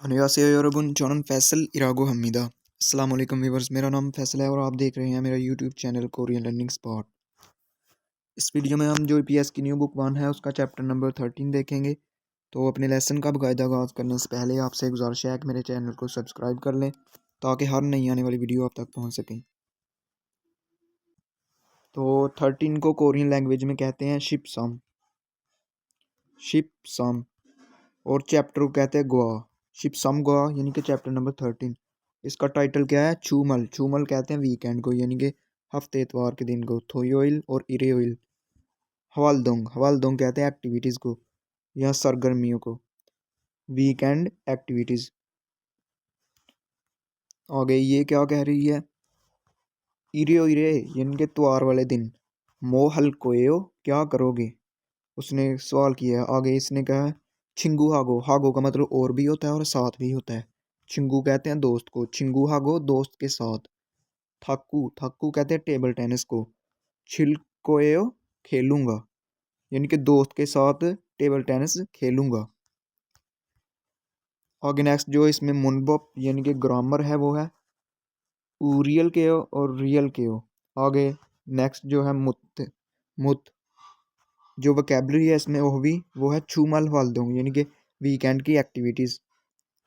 안녕하세요 여러분 저는 फैसल इरागो हमीदा। अस्सलाम वालेकुम व्यूअर्स, मेरा नाम फैसल है और आप देख रहे हैं मेरा YouTube channel Korean learning spot. इस वीडियो में हम जो ईपीएस की न्यू बुक 1 है उसका चैप्टर नंबर 13 देखेंगे। तो अपने लेसन का बाकायदा आगाज़ करने से पहले आपसे गुजारिश है कि मेरे चैनल को सब्सक्राइब कर लें ताकि हर नई आने वाली वीडियो आप तक पहुँच सकें। तो 13 को कोरियन लैंग्वेज में कहते हैं शिप सम और चैप्टर को कहते हैं गोआ। शिप सम गोआ यानी कि चैप्टर नंबर 13। इसका टाइटल क्या है? छूमल। छूमल कहते हैं वीकेंड को यानी कि हफ्ते इतवार के दिन को। थोयोइल और इरेओइल। हवालदोंग। हवालदोंग कहते हैं एक्टिविटीज़ को या सरगर्मियों को। Weekend activities. आगे ये क्या कह रही है? इरेओ इरे यानी कि त्वार वाले दिन। मो हल कोयो क्या करोगे? उसने सवाल किया है। आगे इसने कहा है छिंगू हागो। हागो का मतलब और भी होता है और साथ भी होता है। छिंगू कहते हैं दोस्त को। छिंगू हागो दोस्त के साथ। थाकू। थाकू कहते हैं टेबल टेनिस को। छिलकोयो खेलूंगा यानी कि दोस्त के साथ टेबल टेनिस खेलूंगा। आगे नेक्स्ट जो इसमें मुनबप यानी कि ग्रामर है वो है रियल के और रियल के। आगे नेक्स्ट जो है मुत। मुत जो वोकेबलरी है इसमें वो है छूमल वालदोंग यानी कि वीकेंड की एक्टिविटीज़।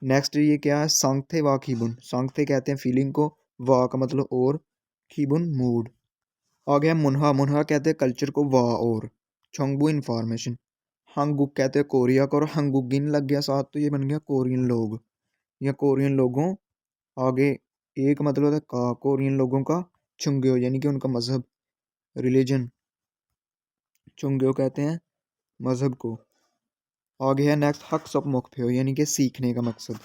नेक्स्ट ये क्या है? सांगथे वा खीबुन। सांगथे कहते हैं फीलिंग को, वा का मतलब और, खीबुन मूड। आ गया मुनहा। मुनहा कहते हैं कल्चर को, वा और। छोंगबू इंफॉर्मेशन। हंगुक कहते हैं कोरिया को और हंगुक गिन लग गया साथ तो ये बन गया कोरियन लोग या कोरियन लोगों। आगे एक मतलब होता है का कोरियन लोगों का। चुंग्यो यानी कि उनका मजहब, रिलीजन। चुंग्यो कहते हैं मजहब को। आगे है नेक्स्ट हक सप मुखफियो यानी कि सीखने का मकसद।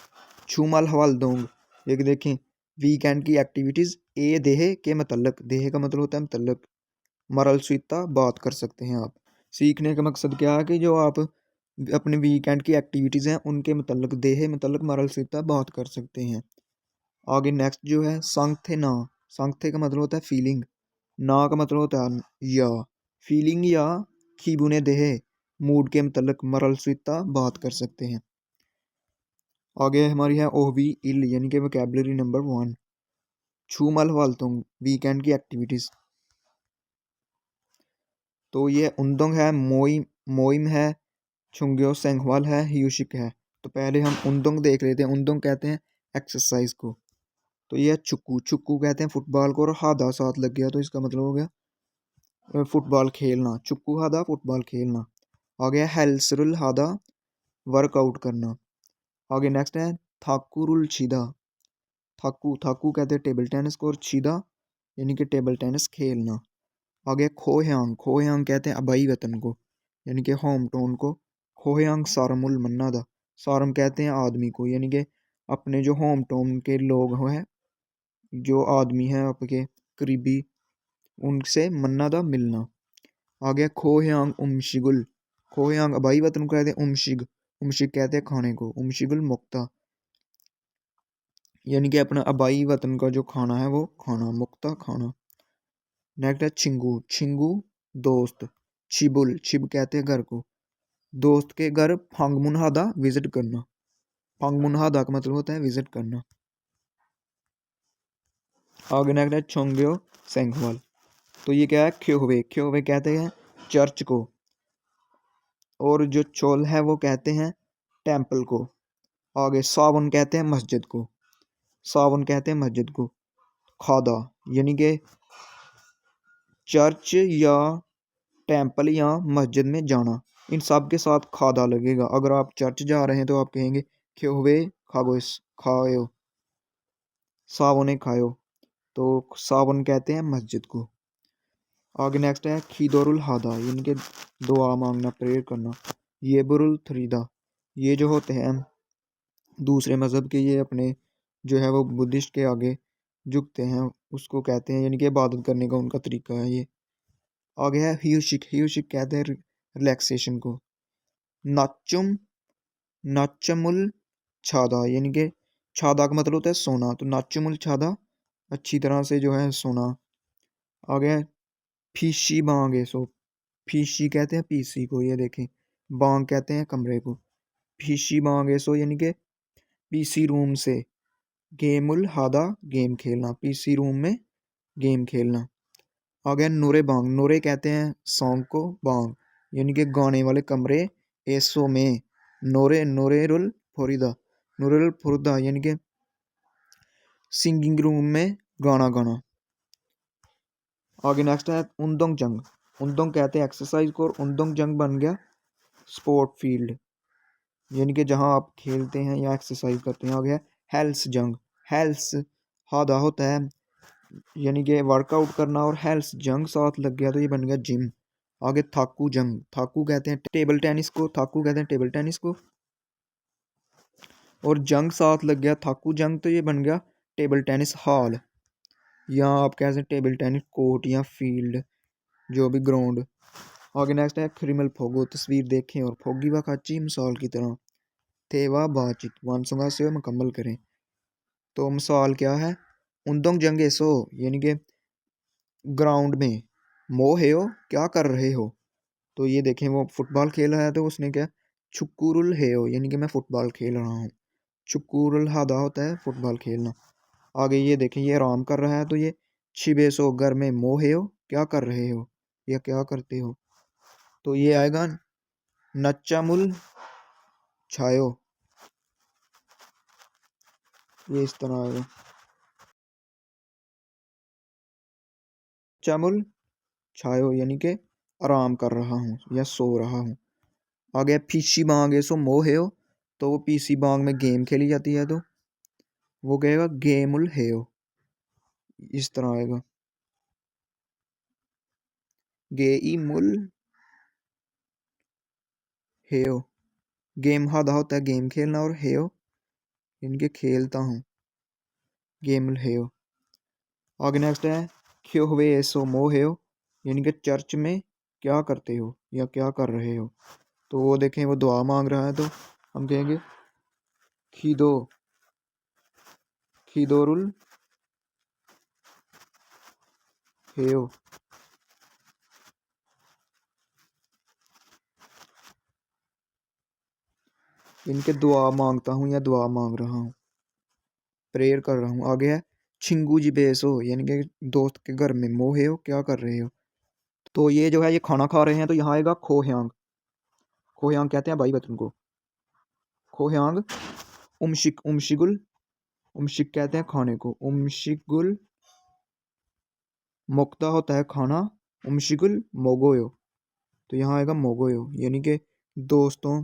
छूमल हवाल दोंग ये देखें वीकेंड की एक्टिविटीज़। ए देह के मतलब, देह का मतलब होता है मतलब। मरल स्विता बात कर सकते हैं आप। सीखने का मकसद क्या है कि जो आप अपने वीकेंड की एक्टिविटीज़ हैं उनके मतलब देह मतलब मरल स्विता बात कर सकते हैं। आगे नेक्स्ट जो है सांगथे ना। सांगथे का मतलब होता है फीलिंग। ना का मतलब होता है या। फीलिंग या खीबुने देह मूड के मतलब मरल स्विता बात कर सकते हैं। आगे हमारी है ओहवी इल यानी कि वोकेबलरी नंबर 1। छूमल वालतुंग वीकेंड की एक्टिविटीज़। तो ये उंदोंग है, मोइम है, छुंग्यो सेंगवाल है, ह्यूशिक है। तो पहले हम उंदोंग देख लेते हैं। उंदोंग कहते हैं एक्सरसाइज को। तो ये चुक्कू। चुक्कू कहते हैं फुटबॉल को और हादा साथ लग गया तो इसका मतलब हो गया फुटबॉल खेलना। चुक्कू हादा फुटबॉल खेलना। आ गया हेल्सरुल हादा वर्कआउट करना। आगे नेक्स्ट है थाकुरुल छिदा। थाकू। थाकू कहते हैं टेबल टेनिस को और छिदा यानी कि टेबल टेनिस खेलना। आगे खोयांग। खोयांग कहते हैं आबाई वतन को यानी कि होम टाउन को। खोयांग सारमुल मन्नादा। सारम कहते हैं आदमी को यानी कि अपने जो होम टाउन के लोग हैं, जो आदमी हैं आपके करीबी, उनसे मन्नादा मिलना। आ गया खोयांग उमशिगुल। खोयांग आबाई वतन को कहते हैं उमशिग। उमशिग कहते हैं खाने को। उमशिगुल मुक्ता यानी कि अपना आबाई वतन का जो खाना है वो खाना, मुक्ता खाना। नेक्स्ट है छिंगू। छिंगू दोस्त। छिबुल। छिब कहते हैं घर को। दोस्त के घर फांगमुनहादा विजिट करना। फांगमुनहादा का मतलब होता है विजिट करना। आगे नेक्स्ट है छोंग्यो सेंगवाल। तो ये क्या है? ख्योवे। ख्योवे कहते हैं चर्च को और जो चोल है वो कहते हैं टेम्पल को। आगे सावन कहते हैं मस्जिद को। सावन कहते हैं मस्जिद को। खादा यानी कि चर्च या टेम्पल या मस्जिद में जाना। इन सब के साथ खादा लगेगा। अगर आप चर्च जा रहे हैं तो आप कहेंगे ख्योवे खागोस खायो, सावने खायो। तो सावन कहते हैं मस्जिद को। आगे नेक्स्ट है खीदोरुल हादा यानी कि दुआ मांगना, प्रेयर करना। ये बुरुल थरीदा ये जो होते हैं दूसरे मज़हब के, ये अपने जो है वो बुद्धिस्ट के आगे झुकते हैं, उसको कहते हैं यानी कि इबादत करने का उनका तरीका है ये। आगे है ह्यूशिक। ह्यूशिक कहते हैं रिलैक्सेशन को। नाचुम। नाचमुल छादा यानी कि छादा का मतलब होता है सोना। तो नाचुमुल छादा अच्छी तरह से जो है सोना। आगे फीशी बांगे सो। फीशी कहते हैं पीसी को। ये देखें बांग कहते हैं कमरे को। फीशी बांगे सो यानी कि पीसी रूम से, गेमुल हादा गेम खेलना, पीसी रूम में गेम खेलना। आ गया नूरे बांग, नूरे कहते हैं सॉन्ग को, बांग यानी कि गाने वाले कमरे, एसो में नोरे नोरेरुल फरीदा, नूरेरुल फरीदा यानी कि सिंगिंग रूम में गाना गाना। आगे नेक्स्ट है उंदोंग जंग, उंदोंग कहते हैं एक्सरसाइज को, और उंदोंग जंग बन गया स्पोर्ट फील्ड यानी कि जहां आप खेलते हैं या एक्सरसाइज करते हैं। आ गया हेल्स जंग, हेल्स हादा होता है यानी कि वर्कआउट करना, और हेल्स जंग साथ लग गया तो ये बन गया जिम। आगे थाकू जंग, थाकू कहते हैं टेबल टेनिस को, थाकू कहते हैं टेबल टेनिस को, और जंग साथ लग गया थाकू जंग तो ये बन गया टेबल टेनिस हॉल, या आप कह सकते हैं टेबल टेनिस कोर्ट या फील्ड, जो भी ग्राउंड। आगे नेक्स्ट है क्रिमल फोगो, तस्वीर देखें और फोगी व खाची मिसाल की तरह, थे वह बातचीत वानसुंगा से मुकम्मल करें। तो मिसाल क्या है, उंदोंग जंग एसो यानी कि ग्राउंड में, मो है हो क्या कर रहे हो, तो ये देखें वो फुटबॉल खेल रहा है तो उसने क्या, छुक्कुरुल है हो यानी कि मैं फुटबॉल खेल रहा हूँ, छुक्कुरुल हादा होता है फुटबॉल खेलना। आगे ये देखें ये आराम कर रहा है तो ये छिबेसो घर में, मो है हो क्या कर रहे हो या क्या करते हो, तो ये आएगा नच्चामुल छायो, ये इस तरह आएगा चमुल छायो यानी कि आराम कर रहा हूँ या सो रहा हूँ। आ गया पीसी बांग है सो मोह है, तो वो पीसी बांग में गेम खेली जाती है तो वो कहेगा गेमुल है, इस तरह आएगा गे ई मुल है, गेम हादा होता है गेम खेलना, और है इनके खेलता हूँ, गेमुल है। आगे नेक्स्ट है क्यों हुए सो मोह है यानी कि चर्च में क्या करते हो या क्या कर रहे हो, तो वो देखें वो दुआ मांग रहा है तो हम कहेंगे खीदो, खीदोरुल हेयो, इनके दुआ मांगता हूँ या दुआ मांग रहा हूँ, प्रेयर कर रहा हूँ। आगे है छिंगू जी बेसो यानी कि दोस्त के घर में, मोहे हो क्या कर रहे हो, तो ये जो है ये खाना खा रहे हैं तो यहाँ आएगा खोह्यांग, खोह्यांग कहते हैं भाई बतन को, खोह्यांग उमशिक, उमशिगुल, उमशिक कहते हैं खाने को, उमशिगुल मुक्ता होता है खाना, उमशिगुल मोगोयो, तो यहाँ आएगा मोगोयो यानी कि दोस्तों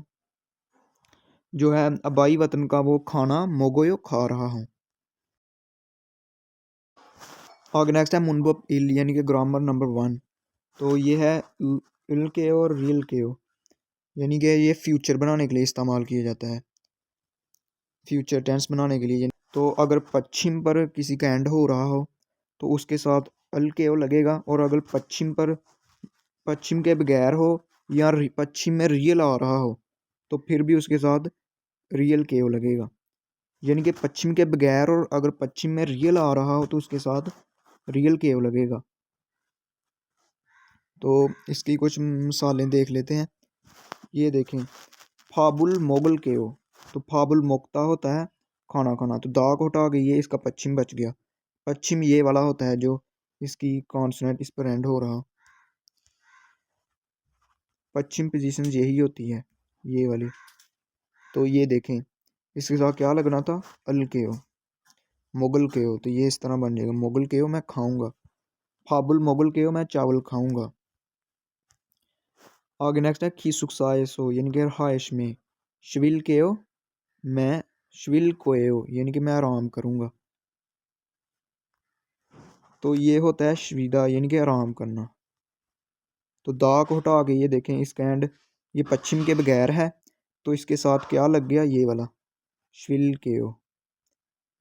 जो है अबाई वतन का वो खाना मोगोयो खा रहा हूँ। आगे नेक्स्ट है मुनबप इल यानी कि ग्रामर नंबर 1, तो ये है इल के और रियल के ओ यानी कि ये फ्यूचर बनाने के लिए इस्तेमाल किया जाता है, फ्यूचर टेंस बनाने के लिए। तो अगर पश्चिम पर किसी का एंड हो रहा हो तो उसके साथ अल के ओ लगेगा, और अगर पश्चिम पर, पश्चिम के बगैर हो या पश्चिम में रियल आ रहा हो तो फिर भी उसके साथ रियल के ओ लगेगा, यानी कि पश्चिम के बगैर और अगर पश्चिम में रियल आ रहा हो तो उसके साथ रियल के ओ लगेगा। तो इसकी कुछ मिसालें देख लेते हैं, ये देखें फाबुल मोगल के ओ, तो फाबुल मोक्ता होता है खाना खाना, तो दाग हटा गई है इसका पश्चिम बच गया, पश्चिम ये वाला होता है जो इसकी कॉन्सोनेंट इस पर एंड हो रहा, पश्चिम पोजीशन यही होती है ये वाली। तो ये देखें इसके साथ क्या लगना था, अल के ओ, मुगल के हो, तो ये इस तरह बन जाएगा मुगल के हो मैं खाऊंगा, फाबुल मुगल के हो मैं चावल खाऊंगा। आगे नेक्स्ट है खी सुखसायस हो यानी कि रहायश में, शविल के हो मैं शविल कोए हो यानी कि मैं आराम करूंगा, तो ये होता है शविदा यानी कि आराम करना। तो दा को हटा के ये देखें इसका एंड ये पश्चिम के बगैर है तो इसके साथ क्या लग गया, ये वाला शविल के हो,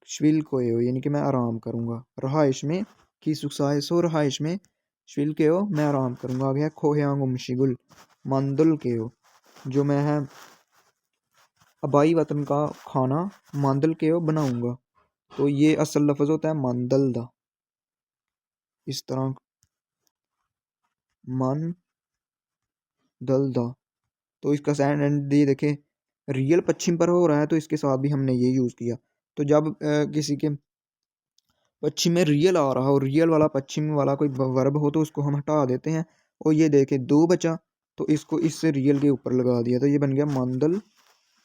शविल कोए हो यानी कि मैं आराम करूंगा, रहायश में की सुखसायस हो रहायश में, शविल के हो मैं आराम करूंगा। आ गया खोह्यांग उमशिगुल मंदुल के हो, जो मैं है अबाई वतन का खाना मांदल के हो बनाऊंगा, तो ये असल लफ्ज होता है मांदल दा, इस तरह मान दल दा, तो इसका सैंड एंड ये देखें रियल पश्चिम पर हो रहा है तो इसके साथ भी हमने ये यूज़ किया। तो जब किसी के पश्चिम में रियल आ रहा हो, रियल वाला पश्चिम वाला कोई वर्ब हो तो उसको हम हटा देते हैं। और ये देखें दो बचा, तो इसको इससे रियल के ऊपर लगा दिया, तो ये बन गया मांदल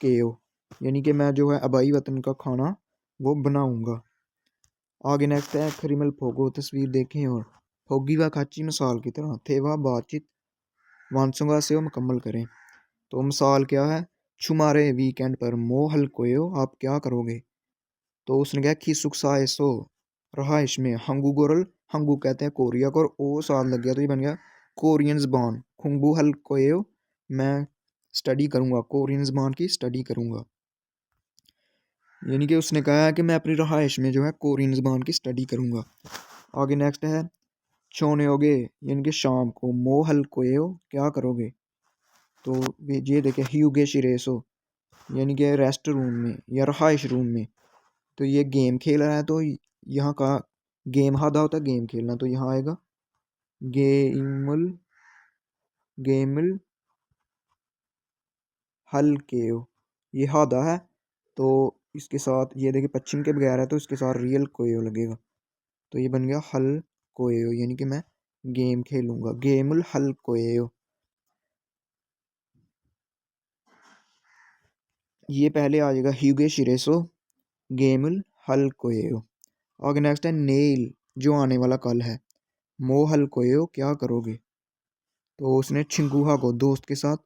केओ, यानी कि मैं जो है आबाई वतन का खाना वो बनाऊंगा। आगे नेक्स्ट है खरीमल फोगो, तस्वीर देखें और फोगी व खाची मिसाल की तरह थे वह बातचीत वांसुगा से वो मुकम्मल करें। तो मिसाल क्या है, छुमारे वीकेंड पर मोह हल कोयो आप क्या करोगे। तो उसने कहा कि सुखसा ऐसो रहाइश में हंगू गोरल, हंगू कहते हैं कोरिया को, और ओ साल लग गया तो ये बन गया कोरियन जबान खुंगबू हल कोयो, मैं स्टडी करूंगा, कोरियन जबान की स्टडी करूंगा। यानी कि उसने कहा है कि मैं अपनी रहाइश में जो है कोरियन ज़बान की स्टडी करूँगा। आगे नेक्स्ट है छोनेोगे, यानी कि शाम को, मोहल कोयो क्या करोगे। तो ये देखे ह्यूगे शिरेसो, यानी कि रेस्ट रूम में या रहाइश रूम में, तो ये गेम खेल रहा है, तो यहाँ का गेम हादा होता है गेम खेलना, तो यहाँ आएगा गेमुल, गेमुल हल केयो, ये हादा है तो इसके साथ ये देखिए पश्चिम के बगैर है तो इसके साथ रियल कोयो लगेगा, तो ये बन गया हल कोयो, यानी कि मैं गेम खेलूंगा, गेमुल हल कोयो। ये पहले आ जाएगा ह्यूगे शिरेसो, गेमुल हल कोयो। आगे नेक्स्ट है नेल, जो आने वाला कल है, मो हल कोयो क्या करोगे। तो उसने छिंगुहा को दोस्त के साथ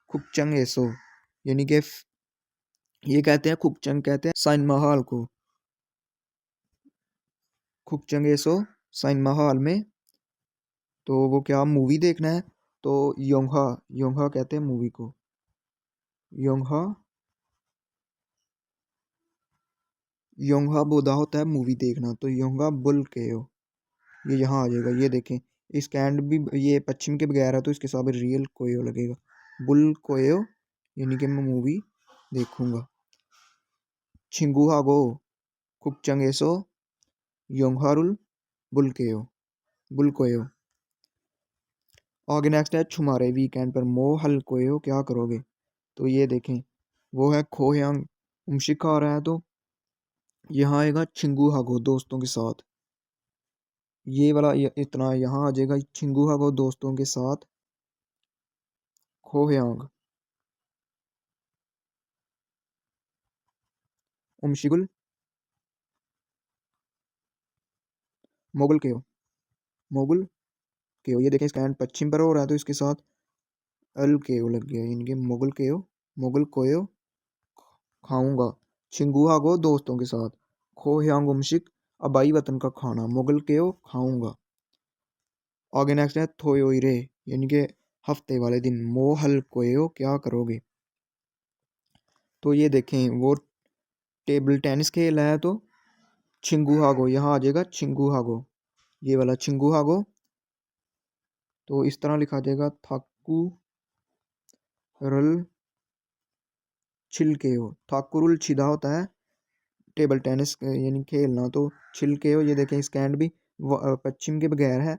खुपचंग एसो, यानी कि ये कहते हैं खुपचंग कहते हैं साइन महाल को, खुपचंग एसो साइन महाल में, तो वो क्या मूवी देखना है, तो योंगहा, योंगहा कहते हैं मूवी को, योंगहा, योंगहा बोधा होता है मूवी देखना, तो योंगा बुल के हो, ये यहाँ आ जाएगा। ये देखें इसका एंड भी ये पश्चिम के बगैर है तो इसके साथ रियल कोयो लगेगा, बुल कोयो, यानी कि मैं मूवी देखूंगा। छिंगुहा गो कुपचंगेसो योंगहारुल बुल केयो, बुल कोयो। आगे नेक्स्ट है छुमारे वीकेंड पर मो हल कोयो क्या करोगे। तो ये देखें वो है खोयांग उमशिक आ रहा है, तो यहाँ आएगा छिंगुहा गो दोस्तों के साथ, ये वाला इतना यहाँ आ जाएगा छिंगुहा को दोस्तों के साथ खोहयांग उमशिगुल मोगल के हो, मोगल के हो, ये देखें इसका एंड पश्चिम पर हो रहा है तो इसके साथ अल के हो लग गया, यानी कि मोगल के हो, मोगल कोयो खाऊंगा, छिंगुहा को दोस्तों के साथ, खोहयांग उमशिक अबाई वतन का खाना, मोगल के हो खाऊंगा। आगे नेक्स्ट है थोयोइरे, यानी कि हफ्ते वाले दिन, मोहल कोयो क्या करोगे। तो ये देखें वो टेबल टेनिस खेल रहा है तो छिंगुहागो, यहाँ आ जाएगा छिंगुहागो, ये वाला छिंगुहागो, तो इस तरह लिखा जाएगा थाकू रल छिलके हो, थाकुरुल छिदा होता है टेबल टेनिस यानी खेलना, तो छिलके हो, ये देखें स्कैंड भी पश्चिम के बगैर है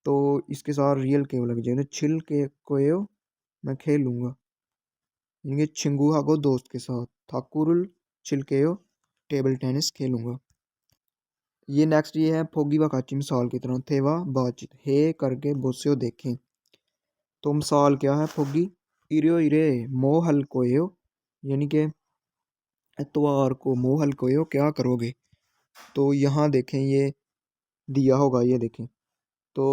तो इसके साथ रियल के लग जाएगा, छिल के कोयो मैं खेलूंगा, यानी छिंगुहागो दोस्त के साथ, थाकुरुल छिलके टेबल टेनिस खेलूंगा। ये नेक्स्ट ये है फोगी व काची मिसाल की तरह थे वह बातचीत हे करके बोस्यो देखें। तो मिसाल क्या है फोगी इरियो इरे मोह हल कोयो, यानी कि एतवार को मोह हल कोयो क्या करोगे। तो यहाँ देखें ये दिया होगा, ये देखें तो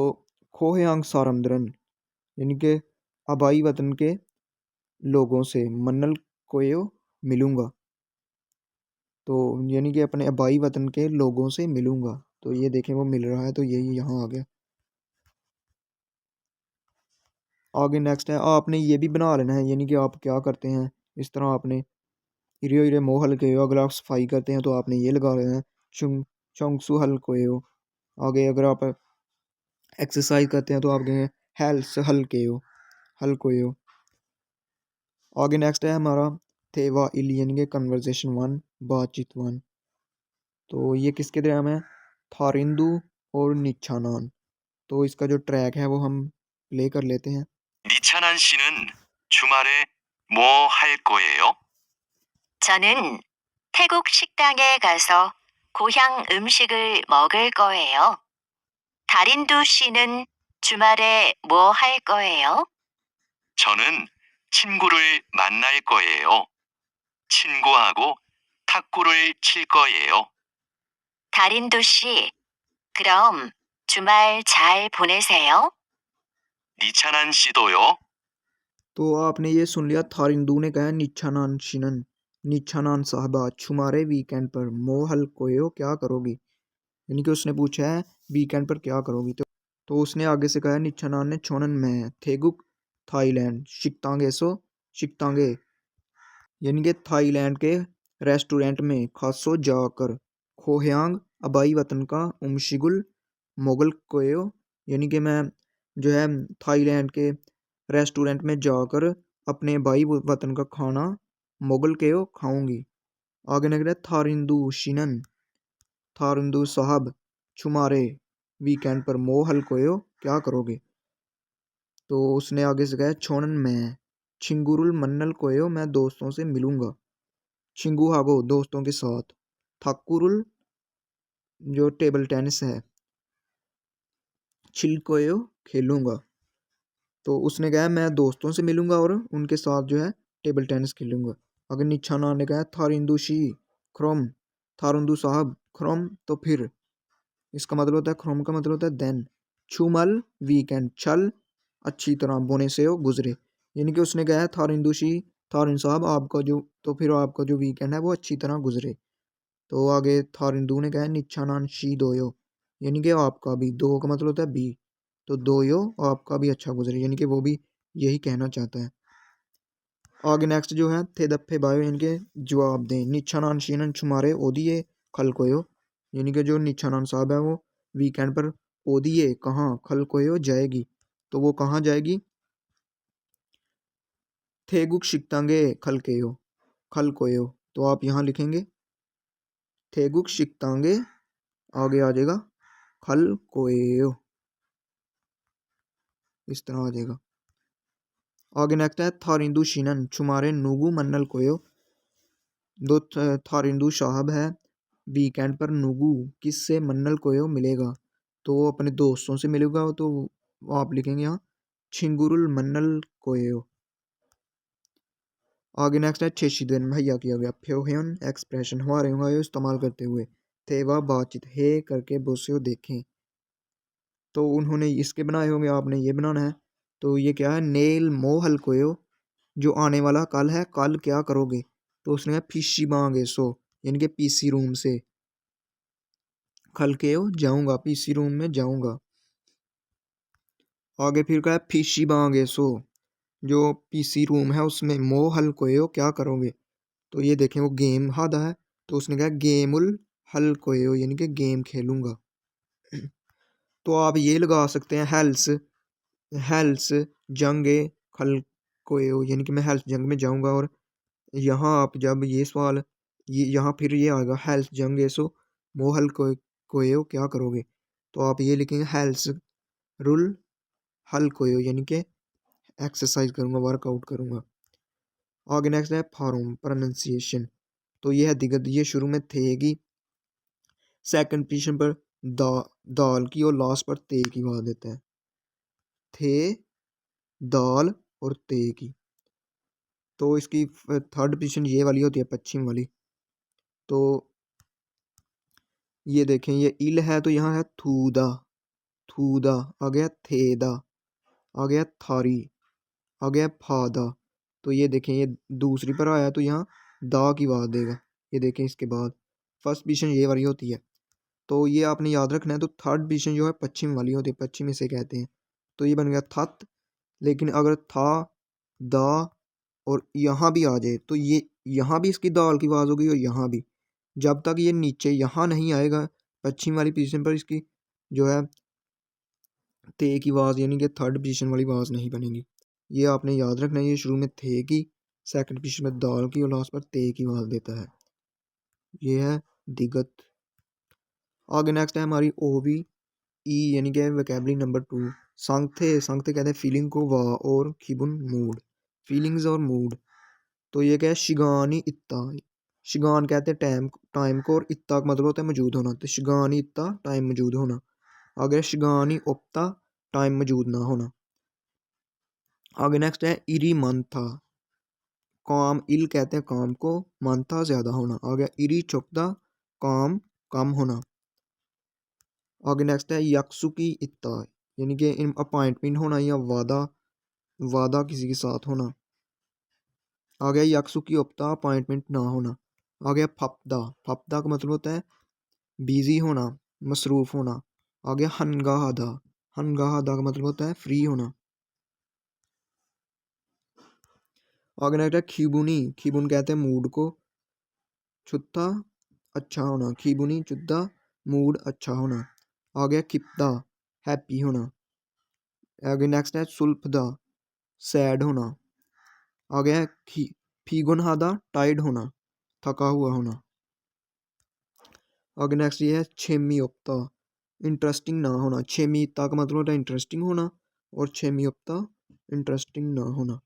खोहेयांग सारमद्रन, यानी कि आबाई वतन के लोगों से मन्नल कोयो मिलूंगा, तो यानी कि अपने आबाई वतन के लोगों से मिलूंगा, तो ये देखें वो मिल रहा है तो यही यहाँ आ गया। आगे नेक्स्ट है आपने ये भी बना लेना है, यानी कि आप क्या करते हैं इस तरह आपने इरियो इरे मोह हल के हो, अगर आप सफाई करते हैं तो आपने ये लगा लेना है चुंग चोंगसू हल कोए हो। आगे अगर आप एक्सरसाइज करते हैं तो आप कहेंगे हेल्स हल के हो, हल कोए हो। आगे नेक्स्ट है हमारा थेवा इल, यानी कि कन्वर्जेशन वन, बातचीत वन, तो ये किसके दरम्यान है, थारिंदू और निछानान। तो इसका जो ट्रैक है वो हम प्ले कर लेते हैं। 니차난 씨는 주말에 뭐 할 거예요? 저는 태국 식당에 가서 고향 음식을 먹을 거예요. 다린두 씨는 주말에 뭐 할 거예요? 저는 친구를 만날 거예요. 친구하고 탁구를 칠 거예요. 다린두 씨, 그럼 주말 잘 보내세요. 니찬한 씨도요. तो आपने ये सुन लिया, थारिंदू ने कहा निच्छानान शिनन, निच्छानान साहबा छुमारे वीकेंड पर मोहल कोयो क्या करोगी, यानी कि उसने पूछा है वीकेंड पर क्या करोगी। तो उसने आगे से कहा निच्छानान ने छोनन में थेगुक थाईलैंड शिकतांगे सो शिकतांगे, यानी कि थाईलैंड के रेस्टोरेंट में खासो जाकर खोहयांग अबाई वतन का उमशिगुल मोगल कोयो, यानी कि मैं जो है थाईलैंड के रेस्टोरेंट में जाकर अपने भाई वतन का खाना मोगल केयो खाऊंगी। आगे निकले थारिंदू शिनन, थारिंदू साहब छुमारे वीकेंड पर मोहल कोयो क्या करोगे। तो उसने आगे से कहा छोनन में छिंगुरुल मन्नल कोयो मैं दोस्तों से मिलूंगा, छिंगू हागो दोस्तों के साथ, थाकुरुल जो टेबल टेनिस है, छिलकोयो खेलूंगा। तो उसने कहा मैं दोस्तों से मिलूंगा और उनके साथ जो है टेबल टेनिस खेलूंगा। अगर निच्छाना ने कहा थारिंदू शी ख्रोम, थारुंदू साहब ख्रोम तो फिर, इसका मतलब होता है ख्रोम का मतलब होता है देन, छुमल वीकेंड चल अच्छी तरह बोने से हो गुजरे, यानी कि उसने कहा थारिंदू शी थारिन साहब आपका जो, तो फिर आपका जो वीकेंड है वो अच्छी तरह गुजरे। तो आगे थारिंदू ने कहा निच्छानान शी दोयो, यानी कि आपका भी, दो का मतलब होता है भी, तो दोयो आपका भी अच्छा गुजरे, यानी कि वो भी यही कहना चाहता है। आगे नेक्स्ट जो है थे दफे बायो, इनके जवाब दें। निच्छानान शीनन छुमारे ओदिए खल कोयो, यानी कि जो निच्छानान साहब है वो वीकेंड पर ओदिए कहाँ खल कोयो जाएगी, तो वो कहाँ जाएगी, थेगुक शिकतांगे खल केयो, खल कोयो, तो आप यहाँ लिखेंगे थेगुक शिकतांगे, आगे आ जाएगा खल कोयो, इस तरह आ जाएगा। आगे नेक्स्ट है थारिंदू शिनन छुमारे नुगु मन्नल कोयो, दो थारिंदू साहब है वीकेंड पर नुगु किससे मन्नल कोयो मिलेगा, तो वो अपने दोस्तों से मिलेगा, तो आप लिखेंगे यहाँ छिंगुरुल मन्नल कोयो। आगे नेक्स्ट है छेशिदेन भैया किया गया फ्योहन एक्सप्रेशन हमारे हुआ इस्तेमाल करते हुए थे वह बातचीत हे करके बोसियो देखें, तो उन्होंने इसके बनाए होंगे, आपने ये बनाना है। तो ये क्या है नेल मोहल कोयो, जो आने वाला कल है, कल क्या करोगे, तो उसने कहा फिशी मांगे सो, यानी कि पीसी रूम से, खल के हो जाऊंगा पीसी रूम में जाऊंगा। आगे फिर कहा फिशी मांगे सो, जो पीसी रूम है उसमें मोहल कोयो क्या करोगे, तो ये देखें वो गेम हादा है, तो उसने कहा गेमुल हल कोयो, यानी कि गेम खेलूंगा। तो आप ये लगा सकते हैं हेल्स, हेल्स जंगे खल कोयो, यानी कि मैं हेल्स जंग में जाऊंगा, और यहाँ आप जब ये सवाल, ये यहाँ फिर ये आएगा हेल्स जंगे सो मोहल कोयो क्या करोगे, तो आप ये लिखेंगे हेल्स रुल हल कोयो, यानी कि एक्सरसाइज करूंगा वर्कआउट करूंगा। आगे नेक्स्ट है फार्म प्रोनाउंसिएशन, तो ये है दिगत, ये शुरू में थेगी, सेकंड पोजीशन पर दा दाल की और लास्ट पर ते की बात देता है, थे दाल और ते की। तो इसकी थर्ड पोजीशन ये वाली होती है पश्चिम वाली, तो ये देखें ये इल है तो यहाँ है थूदा, थूदा आ गया थेदा, आ गया थारी, आ गया फादा, तो ये देखें ये दूसरी पर आया तो यहाँ दा की बात देगा, ये देखें इसके बाद फर्स्ट पोजीशन ये वाली होती है, तो ये आपने याद रखना है। तो थर्ड पोजीशन जो है पश्चिम वाली होती है, पश्चिम इसे कहते हैं, तो ये बन गया थत, लेकिन अगर था दा और यहाँ भी आ जाए तो ये यहाँ भी इसकी दाल की आवाज़ होगी और यहाँ भी, जब तक ये नीचे यहाँ नहीं आएगा पश्चिम वाली पोजीशन पर इसकी जो है ते की आवाज़, यानी कि थर्ड पोजीशन वाली आवाज़ नहीं बनेगी, ये आपने याद रखना है। ये शुरू में थे की, सेकंड पोजीशन में दाल की और लास्ट पर ते की आवाज़ देता है, ये है दिगत। आगे नेक्स्ट है हमारी ओवी ई, यानी कि वोकैबुलरी नंबर 2 संगथे, संगथे कहते हैं फीलिंग को, वाह और खिबुन मूड, फीलिंग्स और मूड। तो ये क्या है, शिगानी इत्ता। शिगान कहते हैं टाइम को, और इत्ता का मतलब होता है मौजूद होना। तो शिगानी इत्ता टाइम मौजूद होना। आगे शिगानी ओप्ता टाइम मौजूद ना होना। आगे नेक्स्ट है इरी मंथा। काम इल कहते हैं काम को, मंथा ज्यादा होना। आगे इरी चोकदा काम कम होना। आगे नेक्स्ट है यक्सुकी इत्ता, यानी कि इन अपॉइंटमेंट होना या वादा, वादा किसी के साथ होना। आ गया यक्सुकी उपता अपॉइंटमेंट ना होना। आ गया फपदा। फपदा का मतलब होता है बिजी होना, मसरूफ होना। आ गया हनगाहदा। हनगाहदा का मतलब होता है फ्री होना। आगे नेक्स्ट है खिबुनी। खिबुन कहते हैं मूड को, छुत्ता अच्छा होना। खिबुनी चुद्दा मूड अच्छा होना। आ गया खिप्दा हैप्पी होना। आगे नेक्स्ट है सुल्फदा सैड होना। आ गया फीगुनहादा टाइड होना, थका हुआ होना। आगे नेक्स्ट ये है छेमीयोप्ता इंटरेस्टिंग ना होना। छेमीता का मतलब होता है इंटरेस्टिंग होना, और छेमीयोप्ता इंटरेस्टिंग ना होना।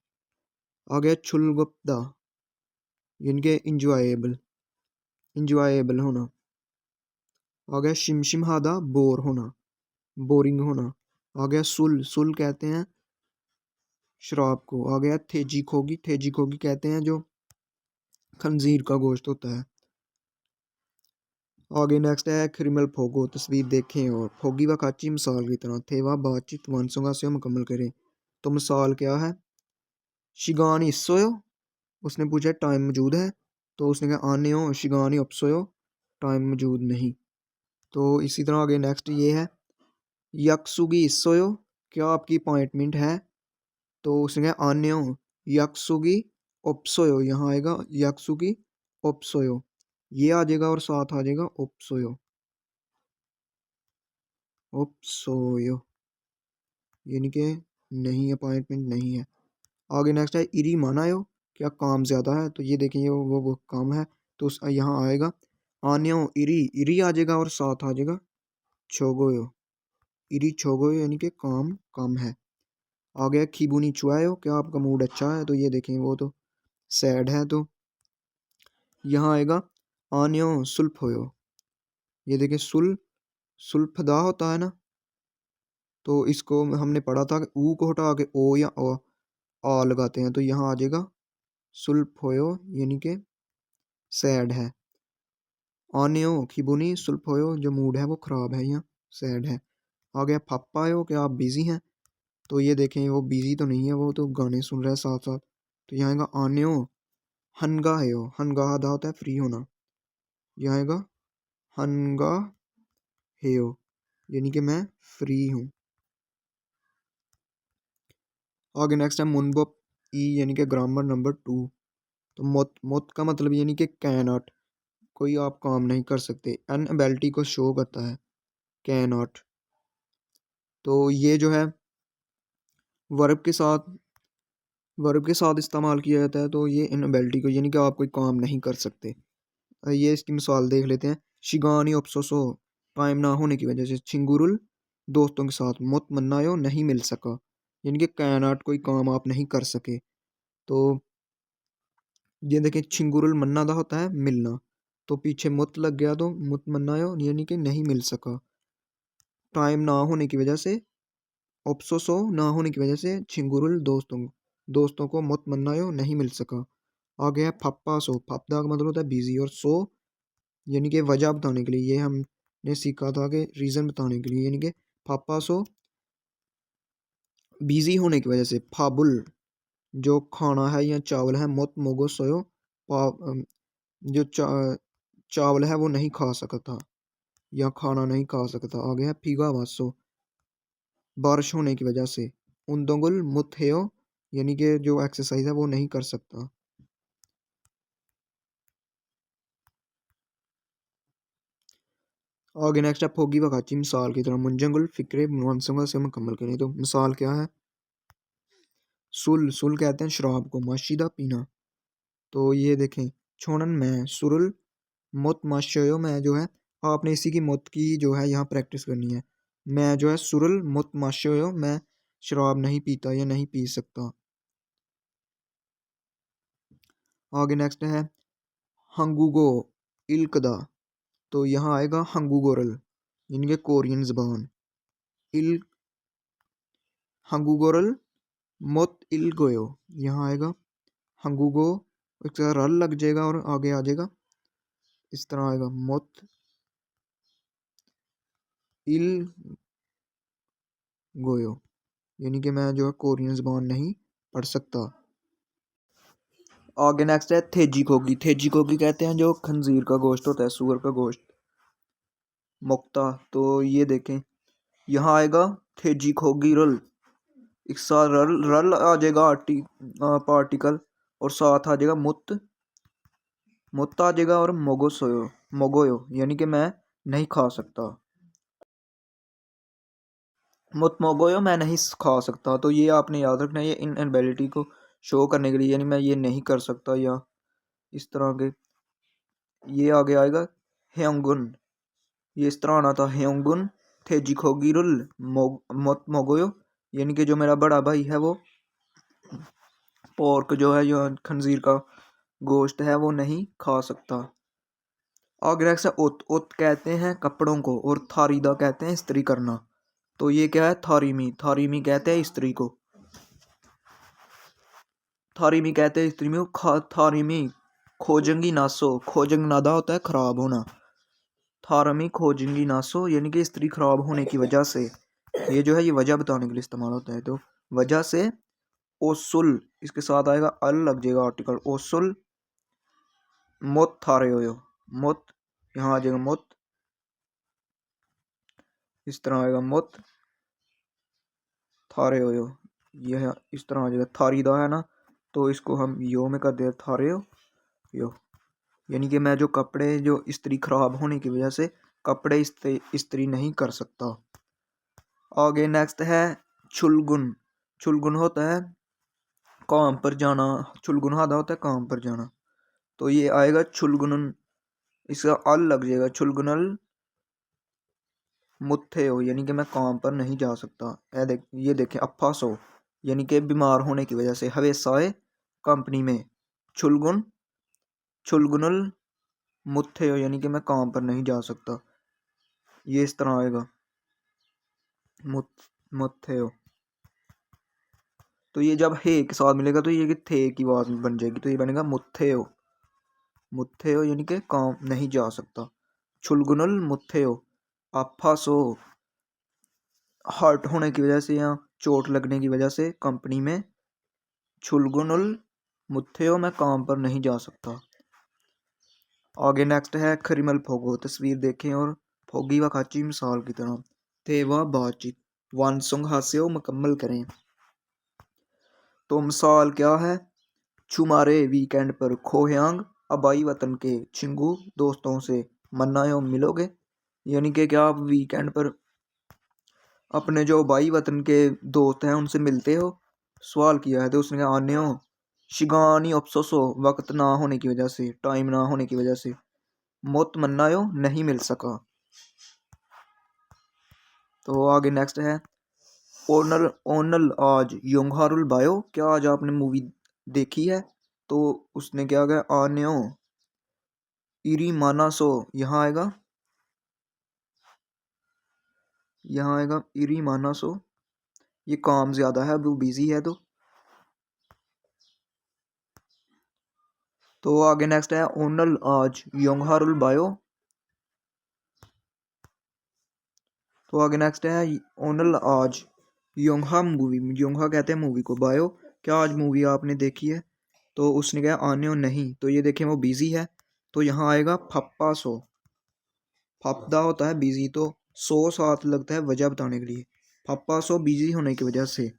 आ गया छुलगुप्ता, यानी कि इंजॉयबल, इंजॉयबल होना। आ गया शिमशिमहादा बोर होना, बोरिंग होना। आ गया सुल। सुल कहते हैं शराब को। आ गया थेजी खोगी। थेजी खोगी कहते हैं जो खंजीर का गोश्त होता है। आगे नेक्स्ट है क्रिमिनल फोगो। तस्वीर देखें और फोगी व काची मिसाल की तरह थे वह बातचीत वांसों से मुकम्मल करें। तो मिसाल क्या है, शिगानी सोयो, उसने पूछा टाइम मौजूद है, तो उसने कहा आने हो। शिगानी अपसोयो टाइम मौजूद नहीं। तो इसी तरह आगे नेक्स्ट ये है यक्सुगी सोयो, क्या आपकी अपॉइंटमेंट है, तो उसने कहा आने हो। यक्सुगी ओप्सोयो, यहाँ आएगा यक्सुगी ओप्सोयो, ये आ जाएगा और साथ आ जाएगा ओप्सोयो। ओप्सोयो यानी कि नहीं, अपॉइंटमेंट नहीं है। आगे नेक्स्ट है इरी मानायो, क्या काम ज़्यादा है, तो ये देखिए वो काम है, तो यहाँ आएगा आन्यो इरी। इरी आ जाएगा और साथ आ जाएगा छोगोयो। इरी छोगोयो यानी कि काम कम है। आ गया खिबुनी चुआयो, क्या आपका मूड अच्छा है, तो ये देखें वो तो सैड है, तो यहाँ आएगा आन्यो सुल्फ होयो। ये देखिए सुल्फदा होता है ना, तो इसको हमने पढ़ा था कि ऊ को हटा के ओ या आ लगाते हैं, तो यहाँ आ जाएगा सुल्फोयो यानी कि सैड है। आन्यो खिबुनी सुल्फोयो जो मूड है वो ख़राब है या सैड है। आ गया पापायो, क्या आप बिजी हैं, तो ये देखें वो बिजी तो नहीं है, वो तो गाने सुन रहा है साथ साथ। तो यहाँ आएगा आन्यो हनगा है। हनगा आधा होता है फ्री होना। यहाँ आएगा हनगा हेयो यानी कि मैं फ्री हूँ। आगे नेक्स्ट है मुनबो ई यानी कि ग्रामर नंबर 2। तो मोत मोत का मतलब यानी कि कैन नॉट, कोई आप काम नहीं कर सकते। अनएबिलिटी को शो करता है कैन नॉट। तो ये जो है वर्ब के साथ, वर्ब के साथ इस्तेमाल किया जाता है, तो ये इनएबिलिटी को यानी कि आप कोई काम नहीं कर सकते। ये इसकी मिसाल देख लेते हैं। शिगानी अपसोसो टाइम ना होने की वजह से। छिंगुरुल दोस्तों के साथ। मुत मन्नायो नहीं मिल सका, यानी कि कैनाट कोई काम आप नहीं कर सके। तो ये देखिए छिंगुरुल मन्ना दा होता है मिलना, तो पीछे मुत लग गया तो मुत मन्नायो यानी कि नहीं मिल सका। टाइम ना होने की वजह से, अपसोसो ना होने की वजह से छिंगुरुल दोस्तों को मुत मन्नायो नहीं मिल सका। आ गया फप्पा सो। फप्पा का मतलब होता है बिजी, और सो यानी कि वजह बताने के लिए। ये हमने सीखा था कि रीज़न बताने के लिए, यानी कि पापा सो बिजी होने की वजह से। फाबुल जो खाना है या चावल है। मोत मोगो सोयो जो चावल है वो नहीं खा सकता या खाना नहीं खा सकता। आ गया फीगा वासो बारिश होने की वजह से। उन्दोंगुल मुथेयो यानी कि जो एक्सरसाइज है वो नहीं कर सकता। आगे नेक्स्ट है फोगी वकाची मिसाल की तरह। मुंजंगुल फिक्रे मुनसंगा से मुकम्मल करें। तो मिसाल क्या है, सुल। सुल कहते हैं शराब को। माशीदा पीना, तो ये देखें छोड़न में सुरुल मुत माशयो में जो है, आपने इसी की मुत की जो है यहाँ प्रैक्टिस करनी है। मैं जो है सुरुल मुत माशयो, मैं शराब नहीं पीता या नहीं पी सकता। आगे नेक्स्ट है हंगुगो इल्कदा, तो यहाँ आएगा हंगुगोरल यानी कि कोरियन जबान। इल हंगुगोरल मोत इलगोयो, यहाँ आएगा हंगुगो, इसका रल लग जाएगा और आगे आ जाएगा इस तरह आएगा मोत इल गोयो, यानी कि मैं जो है कोरियन जबान नहीं पढ़ सकता। आगे नेक्स्ट है थेजी खोगी। थेजी खोगी कहते हैं जो खंजीर का गोश्त होता है, सूअर का गोश्त, मुक्ता। तो ये देखें यहाँ आएगा थेजी खोगी रल, एक साथ रल रल आ जाएगा पार्टिकल, और साथ आ जाएगा मुत मुत आ जाएगा और मोगोसोयो मोगोयो, यानी कि मैं नहीं खा सकता। मुत मोगोयो मैं नहीं खा सकता। तो ये आपने याद रखना है, ये इनएबिलिटी को शो करने के लिए, यानी मैं ये नहीं कर सकता या इस तरह के। ये आगे आएगा हेयोंगुन, ये इस तरह आना था हेयोंगुन थेजी खोगी रुल मुत मोगोयो, यानी कि जो मेरा बड़ा भाई है वो पोर्क जो है, जो खंजीर का गोश्त है, वो नहीं खा सकता। आगे नेक्स्ट है उत। उत कहते हैं कपड़ों को और थारीदा कहते हैं इस्त्री करना। तो ये क्या है थारीमी, थारीमी कहते हैं इस्त्री को, थारीमी कहते हैं इस्त्री में थारीमी खोजंगी नासो, खोजंग नादा होता है खराब होना, थारमी खोजंगी नासो यानी कि इस्त्री खराब होने की वजह से, ये जो है ये वजह बताने के लिए इस्तेमाल होता है। तो वजह से ओसुल, इसके साथ आएगा अल लग जाएगा आर्टिकल, ओसुल मुत थारे हो मुत, यहाँ आ जाएगा मुत, इस तरह आएगा मुत थारे हो, यह इस तरह आ जाएगा थारीदा है ना, तो इसको हम यो में कर दे थारे हो यो, यानी कि मैं जो कपड़े जो इस्त्री खराब होने की वजह से कपड़े इस्त्री नहीं कर सकता। आगे नेक्स्ट है छुलगुन। छुलगुन होता है काम पर जाना, छुलगुन आधा होता है काम पर जाना। तो ये आएगा छुलगुन, इसका अल लग जाएगा छुलगुनल मुत्थे हो, यानी कि मैं काम पर नहीं जा सकता। ये देखें अफासो, यानी कि बीमार होने की वजह से हवेसाए कंपनी में छुलगुन छुलगुनल मुत्थे हो, यानी कि मैं काम पर नहीं जा सकता। ये इस तरह आएगा मुत्थे हो। तो ये जब हे के साथ मिलेगा तो ये थे की आवाज बन जाएगी, तो ये बनेगा मुत्थे हो, मुत्थे हो यानी कि काम नहीं जा सकता। छुलगुनल मुत्थे हो अफासो, हर्ट होने की वजह से या चोट लगने की वजह से कंपनी में छुलगुनुल मुत्थेओ मैं काम पर नहीं जा सकता। आगे नेक्स्ट है खरिमल फोगो। तस्वीर देखें और फोगी व खाची मिसाल की तरह थे वह बातचीत वानसुंग हास्यो मुकम्मल करें। तो मिसाल क्या है, छुमारे वीकेंड पर खोयांग अबाई वतन के छिंगू दोस्तों से मन्नायो मिलोगे, यानी कि क्या आप वीकेंड पर अपने जो बाई वतन के दोस्त हैं उनसे मिलते हो। सवाल किया है तो उसने कहा आने हो शिगानी अफसोसो, वक्त ना होने की वजह से, टाइम ना होने की वजह से, मुत मन्नायो नहीं मिल सका। तो आगे नेक्स्ट है ओनल ओनल आज योंगहारुल बायो, क्या आज आपने मूवी देखी है। तो उसने क्या कहा आने हो इरी मानासो, यहाँ आएगा इरी मानासो, ये काम ज्यादा है वो बिजी है। तो आगे नेक्स्ट है ओनल आज योंगहारुल बायो। तो आगे नेक्स्ट है ओनल आज योंगहा मूवी, योंगहा कहते हैं मूवी को, बायो क्या आज मूवी आपने देखी है। तो उसने कहा आने हो नहीं, तो ये देखें वो बिजी है, तो यहाँ आएगा फप्पा सो, फपदा होता है बिजी, तो सो साथ लगता है वजह बताने के लिए, फप्पा सो बिजी होने की वजह से।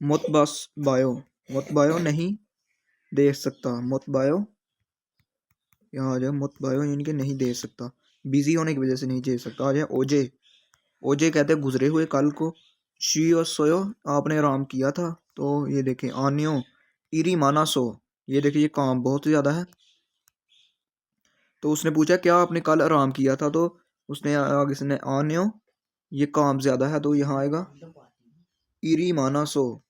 मुतबस बायो, मुतबायो नहीं देख सकता, मुतबायो यहाँ आ जाए मुतबायो यानी कि नहीं देख सकता, बिजी होने की वजह से नहीं देख सकता। आ जाए ओजे, ओजे कहते हैं गुजरे हुए कल को, शी और सोयो आपने आराम किया था। तो ये देखें आनियो इरी माना सो, ये देखिए ये काम बहुत ज़्यादा है। तो उसने पूछा क्या आपने कल आराम किया था, तो उसने आगे से आनियो ये काम ज़्यादा है, तो यहाँ आएगा इरी माना सो।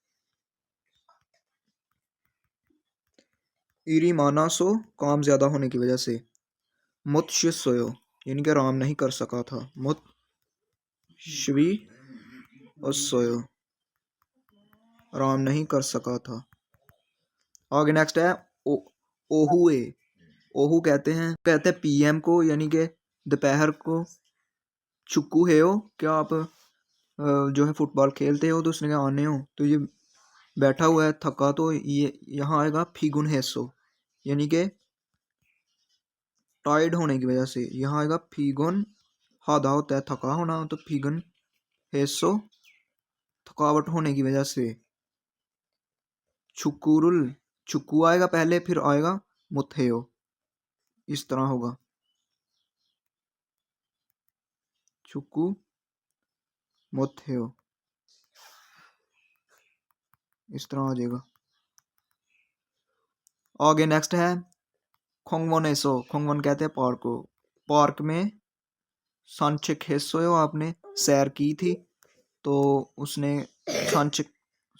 इरी माना सो काम ज़्यादा होने की वजह से। मुत सोयो यानी कि आराम नहीं कर सका था। मुत श्वी और सोयो आराम नहीं कर सका था। आगे नेक्स्ट है ओहुए। ओहू कहते हैं पीएम को यानी कि दोपहर को। चुक्कू है हो क्या आप जो है फुटबॉल खेलते हो तो उसने कहा आने हो तो ये बैठा हुआ है थका तो ये यहाँ आएगा फिगुन हेसो यानी कि टायर्ड होने की वजह से। यहाँ आएगा फिगुन हादा होता है थका होना तो फिगुन हेसो थकावट होने की वजह से। छुकुरुल छुक्कू आएगा पहले फिर आएगा मुथेयो इस तरह होगा। छुक्कू मुथेयो इस तरह आ जाएगा। आगे नेक्स्ट है खोंगवन एसो। खोंगवन कहते हैं पार्क को। पार्क में सांचिक हेसो आपने सैर की थी तो उसने सांचिक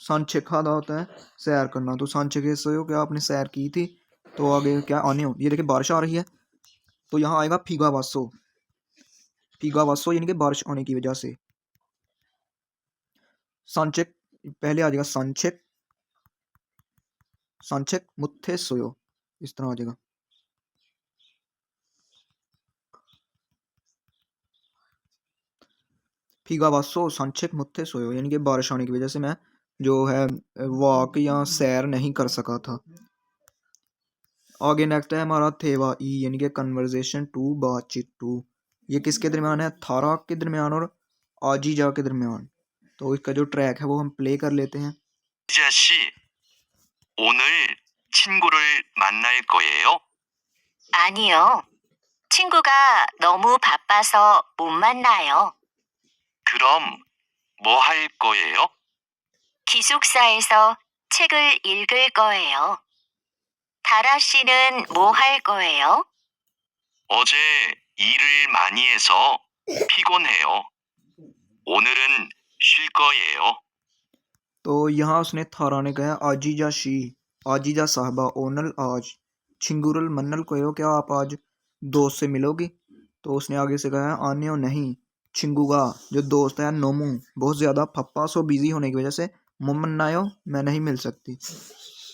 सांचिक खादा होता है सैर करना तो सांचिक हेसो क्या आपने सैर की थी तो आगे क्या आने हो। ये देखिए बारिश आ रही है तो यहाँ आएगा फीगा वासो। फीगा वासो यानी कि बारिश आने की वजह से। सांचिक पहले आ जाएगा सांचिक सांचिक मुत्थे सोयो इस तरह आ जाएगा। फीगा वासो सांचिक मुत्थे सोयो यानी कि बारिश आने की वजह से मैं जो है वॉक या सैर नहीं कर सका था। आगे नेक्स्ट है हमारा थेवा ई यानी कि कन्वर्जेशन टू बातचीत टू। ये किसके दरमियान है थारा के दरमियान और आजीजा के दरमियान। तो इसका जो ट्रैक है वो हम प्ले कर लेते हैं। 아지자 씨, 오늘 친구를 만날 거예요? 아니요. 친구가 너무 바빠서 못 만나요. 그럼 뭐 할 거예요? 기숙사에서 책을 읽을 거예요. 다라 씨는 뭐 할 거예요? 어제 일을 많이 해서 피곤해요. 오늘은 쉴 거예요. तो यहाँ उसने थारा ने कहा आजीजा शी आजीजा साहबा ओनल आज छिंगुरल मन्नल को क्या आप आज दोस्त से मिलोगी। तो उसने आगे से कहा आने हो नहीं। छिंगुगा जो दोस्त है नोमू बहुत ज़्यादा फप्पा सो बिजी होने की वजह से मुमन्नायो मैं नहीं मिल सकती।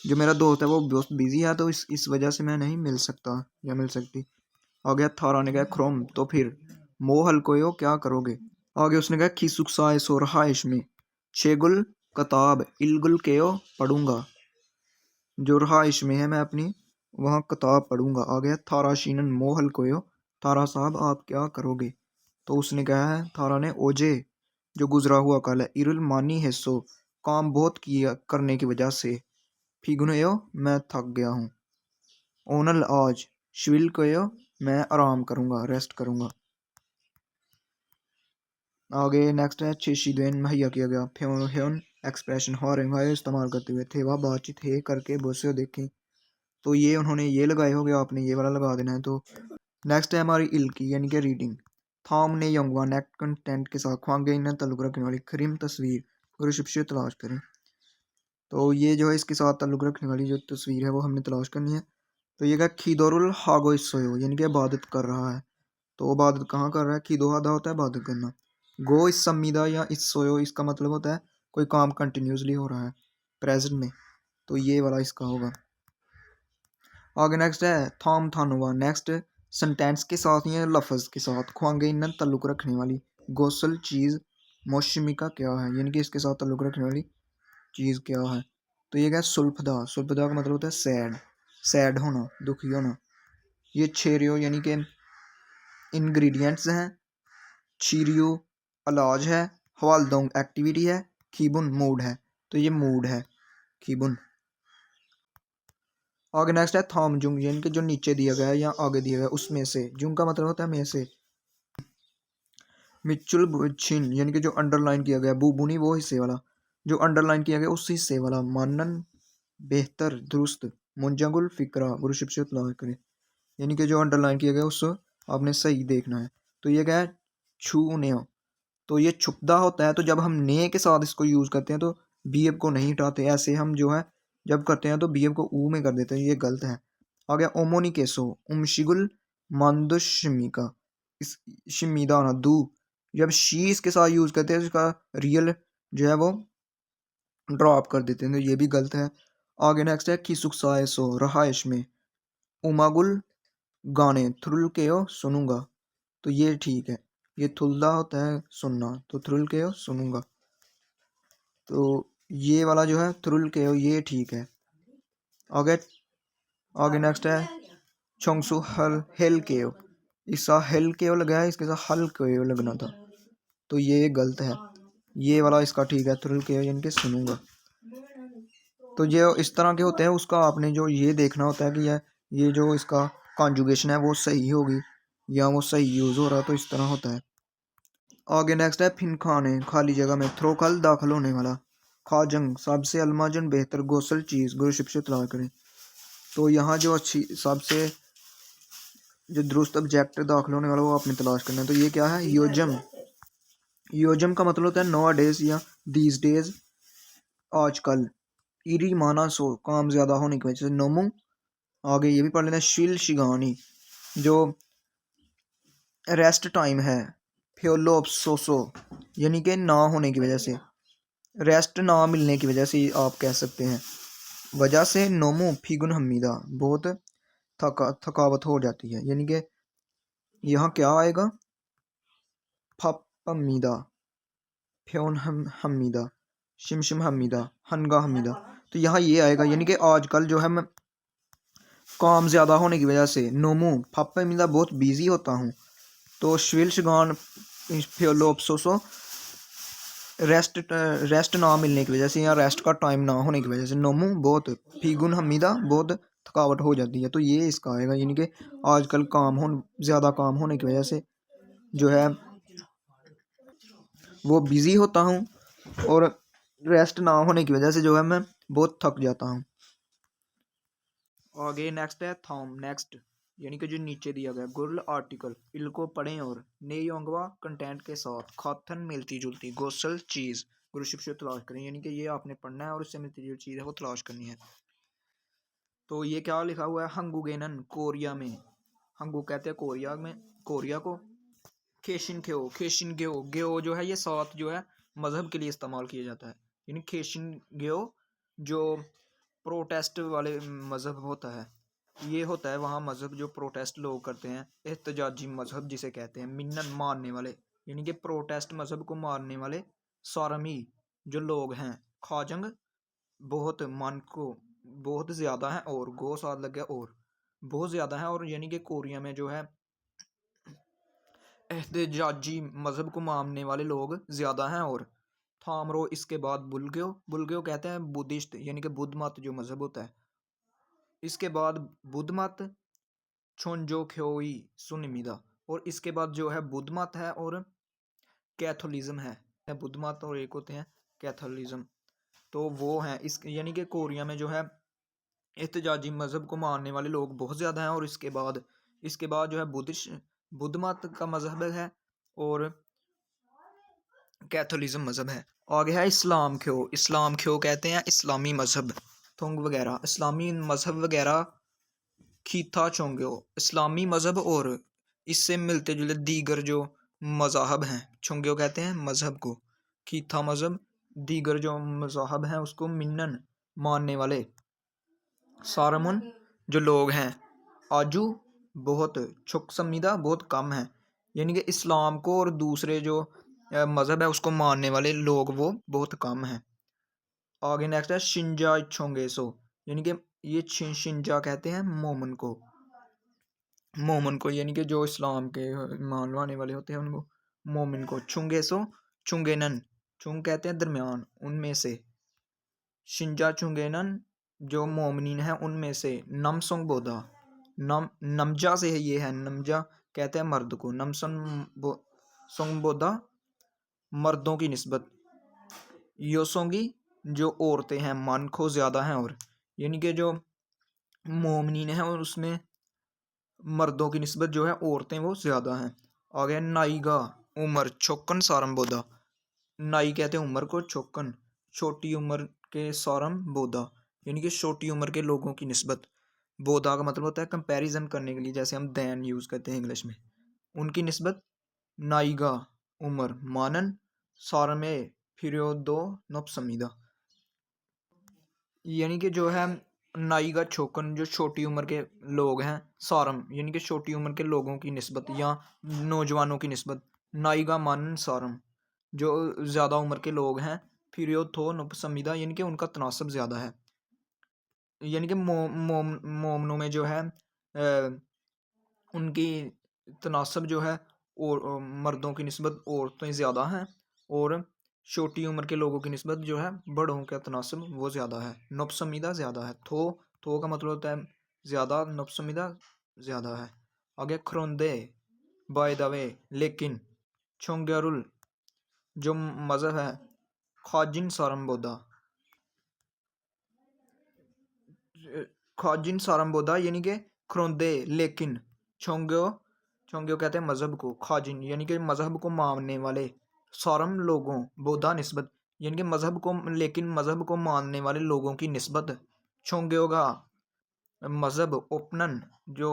जो मेरा दोस्त है वो बहुत बिजी है तो इस वजह से मैं नहीं मिल सकता या मिल सकती। आगे थारा ने कहा क्रोम तो फिर मोहल को क्या करोगे। आगे उसने कहा खिसुकसाए सो रहाइश में शेगुल किताब इलगुल केयो पढ़ूंगा। जो रहाइश में है मैं अपनी वहाँ किताब पढ़ूंगा। आ गया थारा शीनन मोहल कोयो थारा साहब आप क्या करोगे। तो उसने कहा है थारा ने ओजे जो गुजरा हुआ कल है इरुल मानी है सो काम बहुत किया करने की वजह से। फिगुनयो मैं थक गया हूँ। ओनल आज शिविल कोयो मैं आराम करूँगा रेस्ट करूँगा। आगे नेक्स्ट है चेशीद्वेन मुहैया किया गया फ्योन एक्सप्रेशन हॉरेंग इस्तेमाल करते हुए थे वह बातचीत है करके बोसे देखें। तो ये उन्होंने ये लगाए हो गया आपने ये वाला लगा देना है। तो नेक्स्ट है हमारी इल्की यानी कि रीडिंग। थॉम ने यंगवा नेक कंटेंट के साथ ख्वांगे इन ताल्लुक रखने वाली खरीम तस्वीर गुरुशिप्य तलाश करें। तो ये जो है इसके साथ ताल्लुक रखने वाली जो तस्वीर है वो हमने तलाश करनी है। तो ये क्या खीदोरुल हागो सोयो यानी कि इबादत कर रहा है। तो इबादत कहाँ कर रहा है खीदो हादा होता है इबादत करना। गो इस सम्मीदा या इस सोयो इसका मतलब होता है कोई काम कंटिन्यूसली हो रहा है प्रेजेंट में। तो ये वाला इसका होगा। आगे नेक्स्ट है थॉम थानुआ। नेक्स्ट सेंटेंस के साथ या लफ्ज़ के साथ ख्वांगे इन ताल्लुक रखने वाली गोसल चीज़ मौसमी का क्या है यानी कि इसके साथ ताल्लुक रखने वाली चीज़ क्या है। तो ये क्या सुल्फदा। सुल्फदा का मतलब होता है सैड सैड होना दुखी होना। ये छेरियो यानी कि इंग्रेडिएंट्स हैं। चीरियो इलाज है। हवालदोंग एक्टिविटी है। खीबुन मूड है। तो ये मूड है खीबुन। आगे नेक्स्ट है थॉम जुंग यानी कि जो नीचे दिया गया है या आगे दिया गया उसमें से। जुंग का मतलब होता है में से। मिचुल छिन यानी कि जो अंडरलाइन किया गया बुनी वो हिस्से वाला जो अंडरलाइन किया गया उस हिस्से वाला। मानन बेहतर दुरुस्त मुंजंगुल फिक्रा गुरुशिप्य तलाश करें यानी कि जो अंडरलाइन किया गया उसको आपने सही देखना है। तो ये क्या है छूने। तो ये छुपदा होता है तो जब हम ने के साथ इसको यूज़ करते हैं तो बी एफ को नहीं हटाते। ऐसे हम जो है जब करते हैं तो बीएम को ऊ में कर देते हैं, ये गलत है। आ गया ओमोनी केसो उमशिगुल मांदुशमिका, इस शिमीदा होना दू, जब शी इसके साथ यूज करते हैं तो इसका रियल जो है वो ड्रॉप कर देते हैं, तो ये भी गलत है। आगे नेक्स्ट है खिसुकसाएसो रहाइश में उमागुल गाने थ्रुल के हो सुनूंगा, तो ये ठीक है। ये थुल्दा होता है सुनना, तो थ्रुल के हो सुनूंगा, तो ये वाला जो है थ्रुल के हो ये ठीक है। आगे आगे नेक्स्ट है छोंगसु हल हेल के हो, इसका हेल के हो लगा है, इसके साथ हल के हो लगना था, तो ये गलत है। ये वाला इसका ठीक है, थ्रुल के हो यानी कि सुनूंगा। तो ये इस तरह के होते हैं, उसका आपने जो ये देखना होता है कि ये जो इसका कॉन्जुगेशन है वो सही होगी या वो सही यूज़ हो रहा है, तो इस तरह होता है। आगे नेक्स्ट है फिन खाने खाली जगह में थ्रो कल दाखिल होने वाला खाजंग सबसे अलमाजन बेहतर गोसल चीज़ गुरुशिप से तलाश करें, तो यहाँ जो अच्छी सबसे जो दुरुस्त ऑब्जेक्ट दाखिल होने वाला वो आपने तलाश करना है, तो ये क्या है योजम। योजम का मतलब होता है नो डेज या दीज डेज, आजकल। इरी माना सो काम ज़्यादा होने की वजह से नोमू। आगे ये भी पढ़ लेना शिल शिगानी जो रेस्ट टाइम है, फ्योलोप्सोसो यानी कि ना होने की वजह से, रेस्ट ना मिलने की वजह से आप कह सकते हैं, वजह से नोमू फिगुन हमीदा बहुत थकावट हो जाती है, यानी कि यहाँ क्या आएगा फमीदा फ्योन हमीदा शिमशिम हमीदा हनगा हमीदा, तो यहाँ ये आएगा यानी कि आजकल जो है मैं काम ज़्यादा होने की वजह से नोमू फमीदा बहुत बिजी होता हूँ, तो शिल्शगान फ्योलोप्सोसो रेस्ट ना मिलने की वजह से या रेस्ट का टाइम ना होने की वजह से नोमू बहुत फीगुन हमीदा बहुत थकावट हो जाती है, तो ये इसका आएगा यानी कि आजकल ज़्यादा काम होने की वजह से जो है वो बिज़ी होता हूँ और रेस्ट ना होने की वजह से जो है मैं बहुत थक जाता हूँ। आगे नेक्स्ट है थॉम नेक्स्ट यानी कि जो नीचे दिया गया गुरल आर्टिकल इनको पढ़ें और नेयोंगवा कंटेंट के साथ खाथन मिलती जुलती गोसल चीज़ गुरुशिप से तलाश करें, यानी कि ये आपने पढ़ना है और उससे मिलती जो चीज़ है वो तलाश करनी है। तो ये क्या लिखा हुआ है हंगुगेनन कोरिया में, हंगू कहते हैं कोरिया में, कोरिया को। खेशिन गेओ जो है ये साथ जो है मजहब के लिए इस्तेमाल किया जाता है, यानी खेशिन गेओ जो प्रोटेस्ट वाले मजहब होता है, ये होता है वहाँ मजहब जो प्रोटेस्ट लोग करते हैं, एहतजाजी मजहब जिसे कहते हैं, मिन्नन मारने वाले यानी कि प्रोटेस्ट मजहब को मारने वाले सारमी जो लोग हैं, खाजंग बहुत मन को बहुत ज़्यादा है और गो साथ लग गया और बहुत ज़्यादा है, और यानी कि कोरिया में जो है एहतजाजी मजहब को मानने वाले लोग ज़्यादा हैं। और थामरो इसके बाद बुलगयो कहते हैं बुद्धिस्ट यानी कि बुद्ध मत जो मजहब होता है, इसके बाद बुद्ध मत छोंजो ख्योई सुनिमिदा, और इसके बाद जो है बुद्ध मत है और कैथोलिज्म है, बुद्ध मत और एक होते हैं कैथोलिज्म, तो वो हैं इस यानी कि कोरिया में जो है एहतजाजी मजहब को मानने वाले लोग बहुत ज़्यादा हैं, और इसके बाद जो है बुद्ध मत का मजहब है और कैथोलिज्म मजहब है। आगे है इस्लाम ख्यो कहते हैं इस्लामी मजहब, थोंग वगैरह इस्लामी मजहब वगैरह, खीथा चोंग्यो इस्लामी मजहब और इससे मिलते जुलते दीगर जो मज़ाहब हैं, चोंग्यो कहते हैं मजहब को, खीथा मजहब, दीगर जो मज़ाहब हैं उसको मिन्नन मानने वाले, सारमुन जो लोग हैं, आजू बहुत छुक समीदा बहुत कम है, यानी कि इस्लाम को और दूसरे जो मज़हब है उसको मानने वाले लोग वो बहुत कम हैं। आगे नेक्स्ट है शिंजा छोंगेसो यानी कि ये शिंजा कहते हैं मोमन को यानी कि जो इस्लाम के मानने वाले होते हैं उनको मोमिन को। छुंगेसो चुंगेनन चुंग कहते हैं दरमियान उनमें से, शिंजा चुंगेनन जो मोमिन है उनमें से, नमसोंग बोधा नमजा से है, ये है नमजा कहते हैं मर्द को, सोंग बोधा मर्दों की निस्बत, योसोंगी जो औरतें हैं मन को ज़्यादा हैं, और यानी कि जो मोमिन है और उसमें मर्दों की निस्बत जो है औरतें वो ज़्यादा हैं। आगे नाईगा उम्र छोकन सारम बोधा, नाई कहते हैं उम्र को, छोकन छोटी उम्र के सारम बोधा यानी कि छोटी उम्र के लोगों की निस्बत। बोधा का मतलब होता है कंपैरिजन करने के लिए, जैसे हम दैन यूज़ करते हैं इंग्लिश में। उनकी निस्बत नाइगा उम्र मानन सारमे फिरोदो नपसमीदा, यानी कि जो है नाइगा छोकन जो छोटी उम्र के लोग हैं, सारम यानी कि छोटी उम्र के लोगों की निस्बत या नौजवानों की निस्बत, नाइगा मानन सारम जो ज़्यादा उम्र के लोग हैं, फिरोथो नपसमीदा यानी कि उनका तनासब ज़्यादा है। यानी कि मोमनों में जो है उनकी तनासब जो है और मर्दों की निस्बत औरतें ज़्यादा हैं, और छोटी उम्र के लोगों की निस्बत जो है बड़ों का तनासब वो ज़्यादा है, नपसमीदा ज़्यादा है। थो का मतलब होता है ज़्यादा, नपसमीदा ज़्यादा है। आगे खरोंदे बाय द वे लेकिन, छोंग्यारुल जो मज़हब है, खाजिन सारम्बोदा, खाजिन सारम्बोदा यानी कि खरोंदे लेकिन, छोंग्यो छोंग्यो कहते हैं मज़हब को, खाजिन यानी कि मज़हब को मानने वाले, सारम लोगों, बोधा निस्बत यानी कि मज़हब को, लेकिन मज़हब को मानने वाले लोगों की निस्बत, छोंग्यो का मज़हब ओपनन जो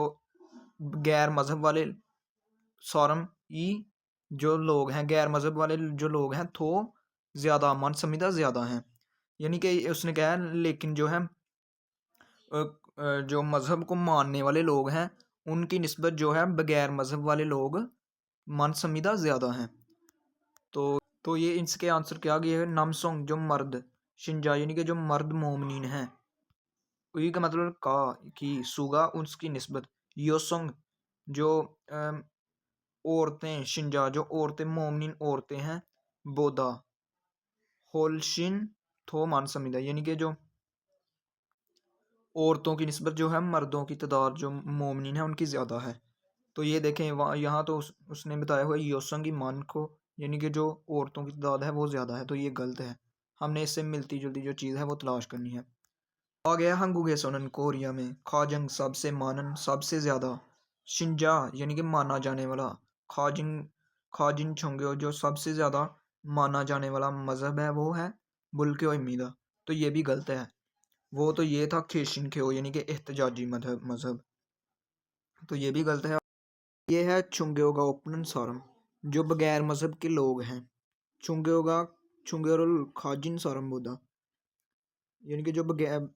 गैर मज़हब वाले, सारम ई जो लोग हैं गैर मज़हब वाले जो लोग हैं, थो ज़्यादा मानसमीदा ज़्यादा हैं। यानी कि उसने कहा लेकिन जो है जो मज़हब को मानने वाले लोग हैं उनकी निस्बत जो है बगैर मज़हब वाले लोग मानसमीदा ज़्यादा हैं। तो ये इसके आंसर क्या गए है, नामसोंग जो मर्द, शिंजा यानी कि जो मर्द मोमिनीन हैं, उही का मतलब का कि सुगा उसकी निस्बत, योसोंग जो औरतें, शिंजा जो औरतें मोमिनीन औरतें हैं, बोधा होलशिन थो मानसमीदा यानी कि जो औरतों की निस्बत जो है मर्दों की तादाद जो मोमिनीन है उनकी ज़्यादा है। तो ये देखें वहाँ यहाँ तो उसने बताया हुआ योसंग ईमान को, यानी कि जो औरतों की तादाद है वो ज़्यादा है, तो ये गलत है। हमने इससे मिलती जुलती जो चीज़ है वो तलाश करनी है। आ गया हंगुगे सोनन कोरिया में, खाजंग सबसे मानन सबसे ज़्यादा, शिंजा यानी कि माना जाने वाला, खाजिंग खाजिन छोंग्यो जो सबसे ज़्यादा माना जाने वाला मज़हब है वो है बुल्के मीदा, तो ये भी गलत है। वो तो ये था खेशिन ख्यो यानी कि एहतजाजी मज़हब, तो ये भी गलत है। ये है चुंग्योगा ओपनन सारम जो बगैर मज़हब के लोग हैं, चुंग्योगा चुंग्योरुल खाजिन सारम बुदा यानी कि जो बगैर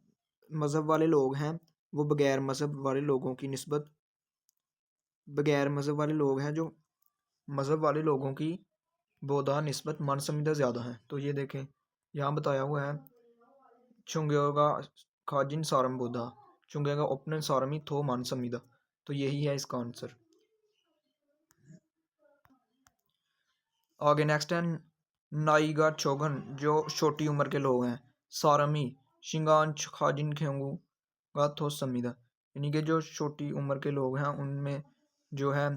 मज़हब वाले लोग हैं वो बगैर मज़हब वाले लोगों की निस्बत, बगैर मज़हब वाले लोग हैं जो मज़हब वाले लोगों की बोधा निस्बत मानसमीदा ज़्यादा है। तो ये देखें यहाँ बताया हुआ है चुंग्योगा खाजिन सारम बोधा, चुंग्योगा ओपनन सारमी थो मानसमीदा, तो यही है इसका आंसर। आगे नेक्स्ट है नाइगा चोगन जो छोटी उम्र के लोग हैं, सारमी शिंगांच खाजिन खेंगू गाथो समीदा यानी कि जो छोटी उम्र के लोग हैं उनमें जो है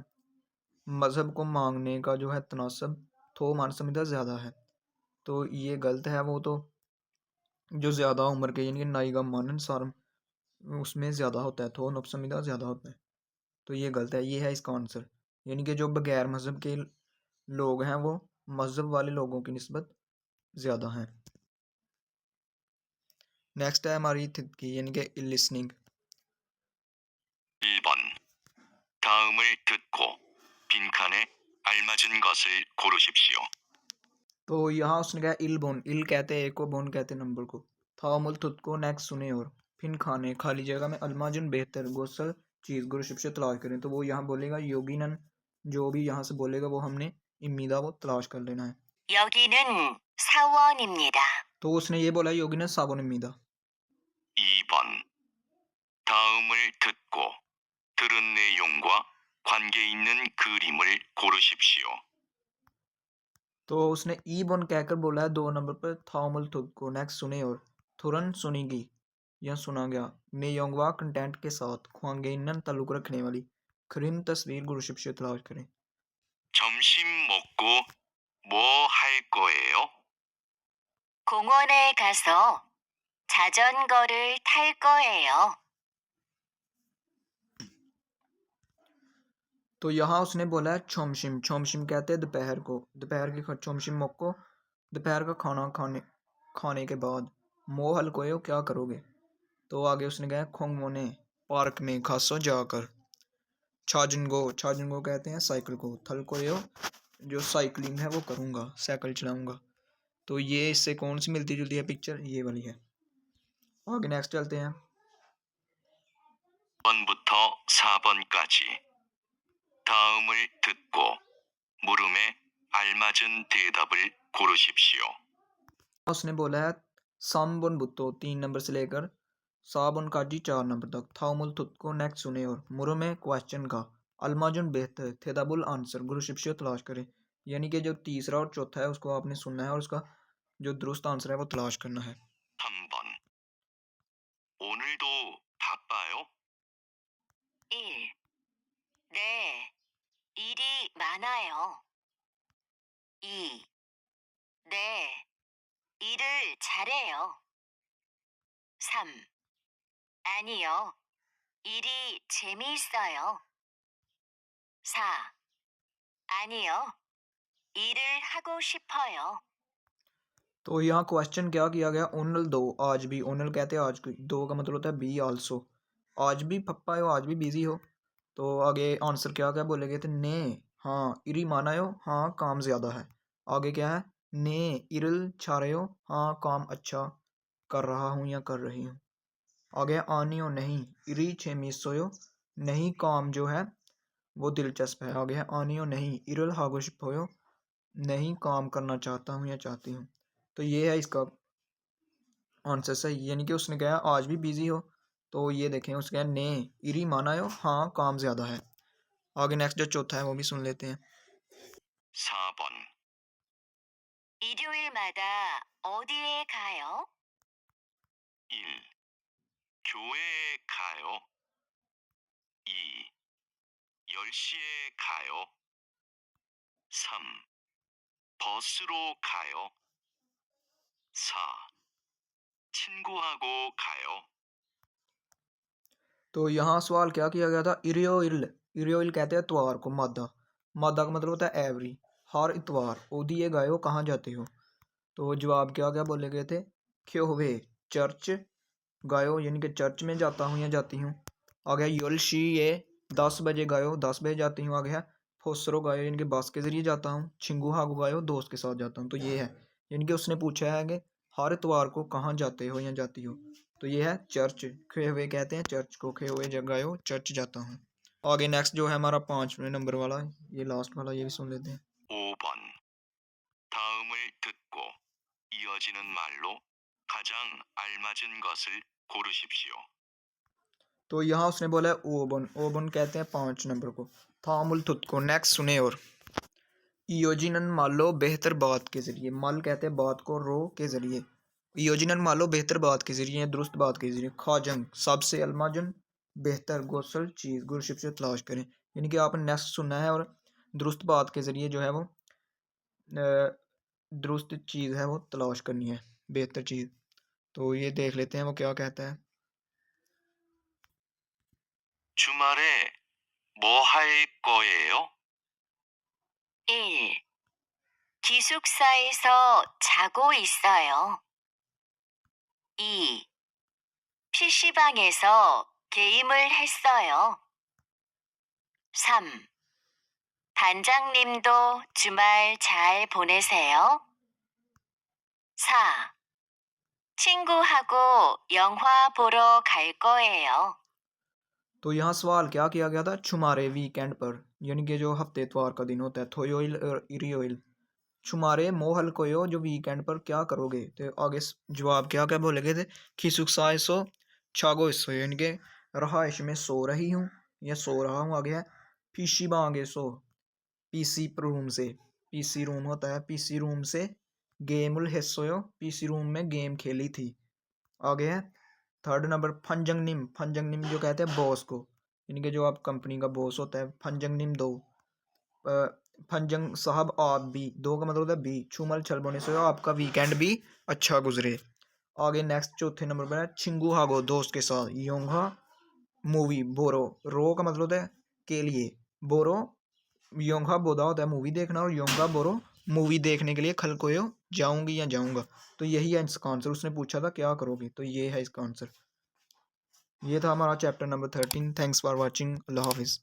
मज़हब को मांगने का जो है तनासब थो मानसमीदा ज़्यादा है, तो ये गलत है। वो तो जो ज़्यादा उम्र के यानी कि नाइगा मानन सारम उसमें ज़्यादा होता है, थो नपसमीदा ज़्यादा होता है, तो ये गलत है। ये है इसका आंसर, यानी कि जो बगैर मज़हब के लोग हैं वो मज़हब वाले लोगों की निस्बत ज़्यादा हैं। नेक्स्ट है हमारी की यानी कि लिसनिंग। 1번 다음을 듣고 빈칸에 알맞은 것을 고르십시오. तो यहाँ उसने कहा इल बोन, इल कहते हैं एक को, बोन कहते हैं नंबर को, थामुल तुद को नेक्स्ट सुने और फिन खाने खाली जगह में अलमाजुन बेहतर गोसल चीज़ गुरुशिप से तलाश करें, तो वो यहाँ बोलेगा योगिनन, जो भी यहाँ से बोलेगा वो हमने इम्मीदा वो तलाश कर लेना है। 여기는 사원입니다. तो उसने ये बोला योगिनन साबुन इम्मीदा। 2번 다음을 듣고 들은 내용과 관계 있는 그림을 고르십시오. तो उसने ई बोन कहकर बोला है 2 नंबर पर थामुल तुद को नेक्स्ट सुने और तुरंत सुनेगी या सुना गया, नेयोंगवा कंटेंट के साथ, ख्वांगेनन ताल्लुक रखने वाली, खरीम तस्वीर गुरुशिप से तलाश करें। 점심 먹고 뭐 할 거예요? 공원에 가서 자전거를 탈 거예요. तो यहाँ उसने बोला है छोमशिम, छोमशिम कहते हैं दोपहर को, दोपहर की छोमशिम मोको दोपहर का खाना खाने के बाद, मोह हल कोयो क्या करोगे, तो आगे उसने कहा खोंगमोने पार्क में खासो जाकर। छाजनगो कहते हैं साइकिल को। थल को यो जो साइकिलिंग है वो करूँगा, साइकिल चलाऊँगा। तो ये इससे कौन सी मिलती जुलती है पिक्चर, ये वाली है। आगे नेक्स्ट चलते हैं। 1번부터 4번까지 다음을 듣고 물음에 알맞은 대답을 고르십시오. उसने बोला है सामबुन बुत्तो 3 नंबर से लेकर साबुन काजी 4 नंबर तक। थाउमुल तुत को नेक्स्ट सुने और मुरो में क्वेश्चन का अलमाजुन बेहतर थेदाबुल आंसर गुरुशिप्सियो तलाश करें। यानी कि जो तीसरा और चौथा है उसको आपने सुनना है और उसका जो दुरुस्त आंसर है वो तलाश करना है। 3번. 오늘도 바빠요? 1. 네, 일이 많아요. 2. 네, 일을 잘해요. 3. 아니요, 일이 재미있어요. 4. 아니요, 일을 하고 싶어요. तो यहाँ क्वेश्चन क्या किया गया, ओनल दो आज भी, ओनल कहते हैं आज की, दो का मतलब होता है बी आल्सो, आज भी पप्पा हो, आज भी बिजी हो। तो आगे आंसर क्या क्या बोले गए थे, ने हाँ, इरी माना हो हाँ काम ज़्यादा है। आगे क्या है, ने इरल छारे हो हाँ काम अच्छा कर रहा हूँ या कर रही हूँ। आगे आनी हो नहीं, इरी छे मिसो नहीं काम जो है वो दिलचस्प है। आगे है आनी हो नहीं, इरल हागोशिप हो नहीं काम करना चाहता हूँ या चाहती हूँ। तो ये है इसका आंसर सही, यानी कि उसने कहा आज भी बिजी हो। तो ये देखें उसने कहा ने इरी माना हो हाँ काम ज़्यादा है। आगे नेक्स्ट जो चौथा है वो भी सुन लेते हैं। 4번. 일요일마다 어디에 가요? 1. 교회에 가요. 2. 10시에 가요. 3. 버스로 가요. 4. 친구하고 가요. तो यहाँ सवाल क्या किया गया था, इरियोइल, इरियोइल कहते हैं इतवार को, मादा, मादा का मतलब होता है एवरी, हर इतवार, ओदिए गए हो कहाँ जाते हो। तो जवाब क्या क्या बोले गए थे, क्यों चर्च गायो यानी कि चर्च में जाता हूँ या जाती हूँ। आ गया योलशी ये 10 बजे गायो 10 बजे जाती हूँ। आ गया फोसरो गायो यानी कि बस के ज़रिए जाता हूँ। छिंगू हागू गायो दोस्त के साथ जाता हूँ। तो ये है, यानी कि उसने पूछा है कि हर इतवार को कहाँ जाते हो या जाती हो। तो ये है चर्च, खे हुए कहते हैं चर्च को, खे हुए जगह हो चर्च जाता हूँ। आगे नेक्स्ट जो है हमारा 5वें नंबर वाला, ये लास्ट वाला, ये भी सुन लेते हैं। 5번. 다음을 듣고 이어지는 말로 가장 알맞은 것을 고르십시오. तो यहाँ उसने बोला है ओबन, ओबन कहते हैं 5 नंबर को। थामुल तुत को नेक्स्ट सुने और योजिनन मालो बेहतर बात के ज़रिए, मल कहते हैं बात को, रो के ज़रिए, योजिनन मालो बेहतर बात के ज़रिए, दुरुस्त बात के ज़रिए। खाजंग सबसे, अलमाजन बेहतर, गोसल चीज़, गुरशिप से तलाश करें। यानी कि आपने नेक्स्ट सुनना है और दुरुस्त बात के ज़रिए जो है वो दुरुस्त चीज़ है वो तलाश करनी है, बेहतर चीज़। तो ये देख लेते हैं वो क्या कहता है। 주말에 뭐 할 거예요? 1. 기숙사에서 자고 있어요. 2. PC방에서 게임을 했어요. 3. 반장님도 주말 잘 보내세요. 4. 친구하고 영화 보러 갈 거예요. तो यहाँ सवाल क्या किया गया था, छुमारे वीकेंड पर, यानी कि जो हफ्ते इतवार का दिन होता है, थोयोइल और इरियोइल। छुमारे मोहल कोयो जो वीकेंड पर क्या करोगे। तो आगे जवाब क्या क्या बोले गए थे, खिसुकसाए सो छागो इसो, यानी कि रहाइश में सो रही हूँ या सो रहा हूँ। आगे है पीसी बांगे सो, पीसी रूम से, पीसी रूम होता है, पीसी रूम से गेमुल हिस्सोयो, पीसी रूम में गेम खेली थी। आगे है थर्ड नंबर फंजंग निम, फंजंग निम जो कहते हैं बॉस को, यानी कि जो आप कंपनी का बॉस होता है। फंजंग निम दो, फंजंग साहब आप भी, दो का मतलब होता है बी, छुमल छल बोने से आपका वीकेंड भी अच्छा गुजरे। आगे नेक्स्ट चौथे नंबर पर है छिंगू हागो दोस्त के साथ। योंगा मूवी बोरो, रो का मतलब होता है के लिए, बोरो योंगा बोदा होता है मूवी देखना, और योंगा बोरो मूवी देखने के लिए खल कोयो जाऊंगी या जाऊंगा। तो यही है इसका आंसर, उसने पूछा था क्या करोगे, तो ये है इसका आंसर। ये था हमारा chapter number 13। Thanks for watching. अल्लाह हाफिज़।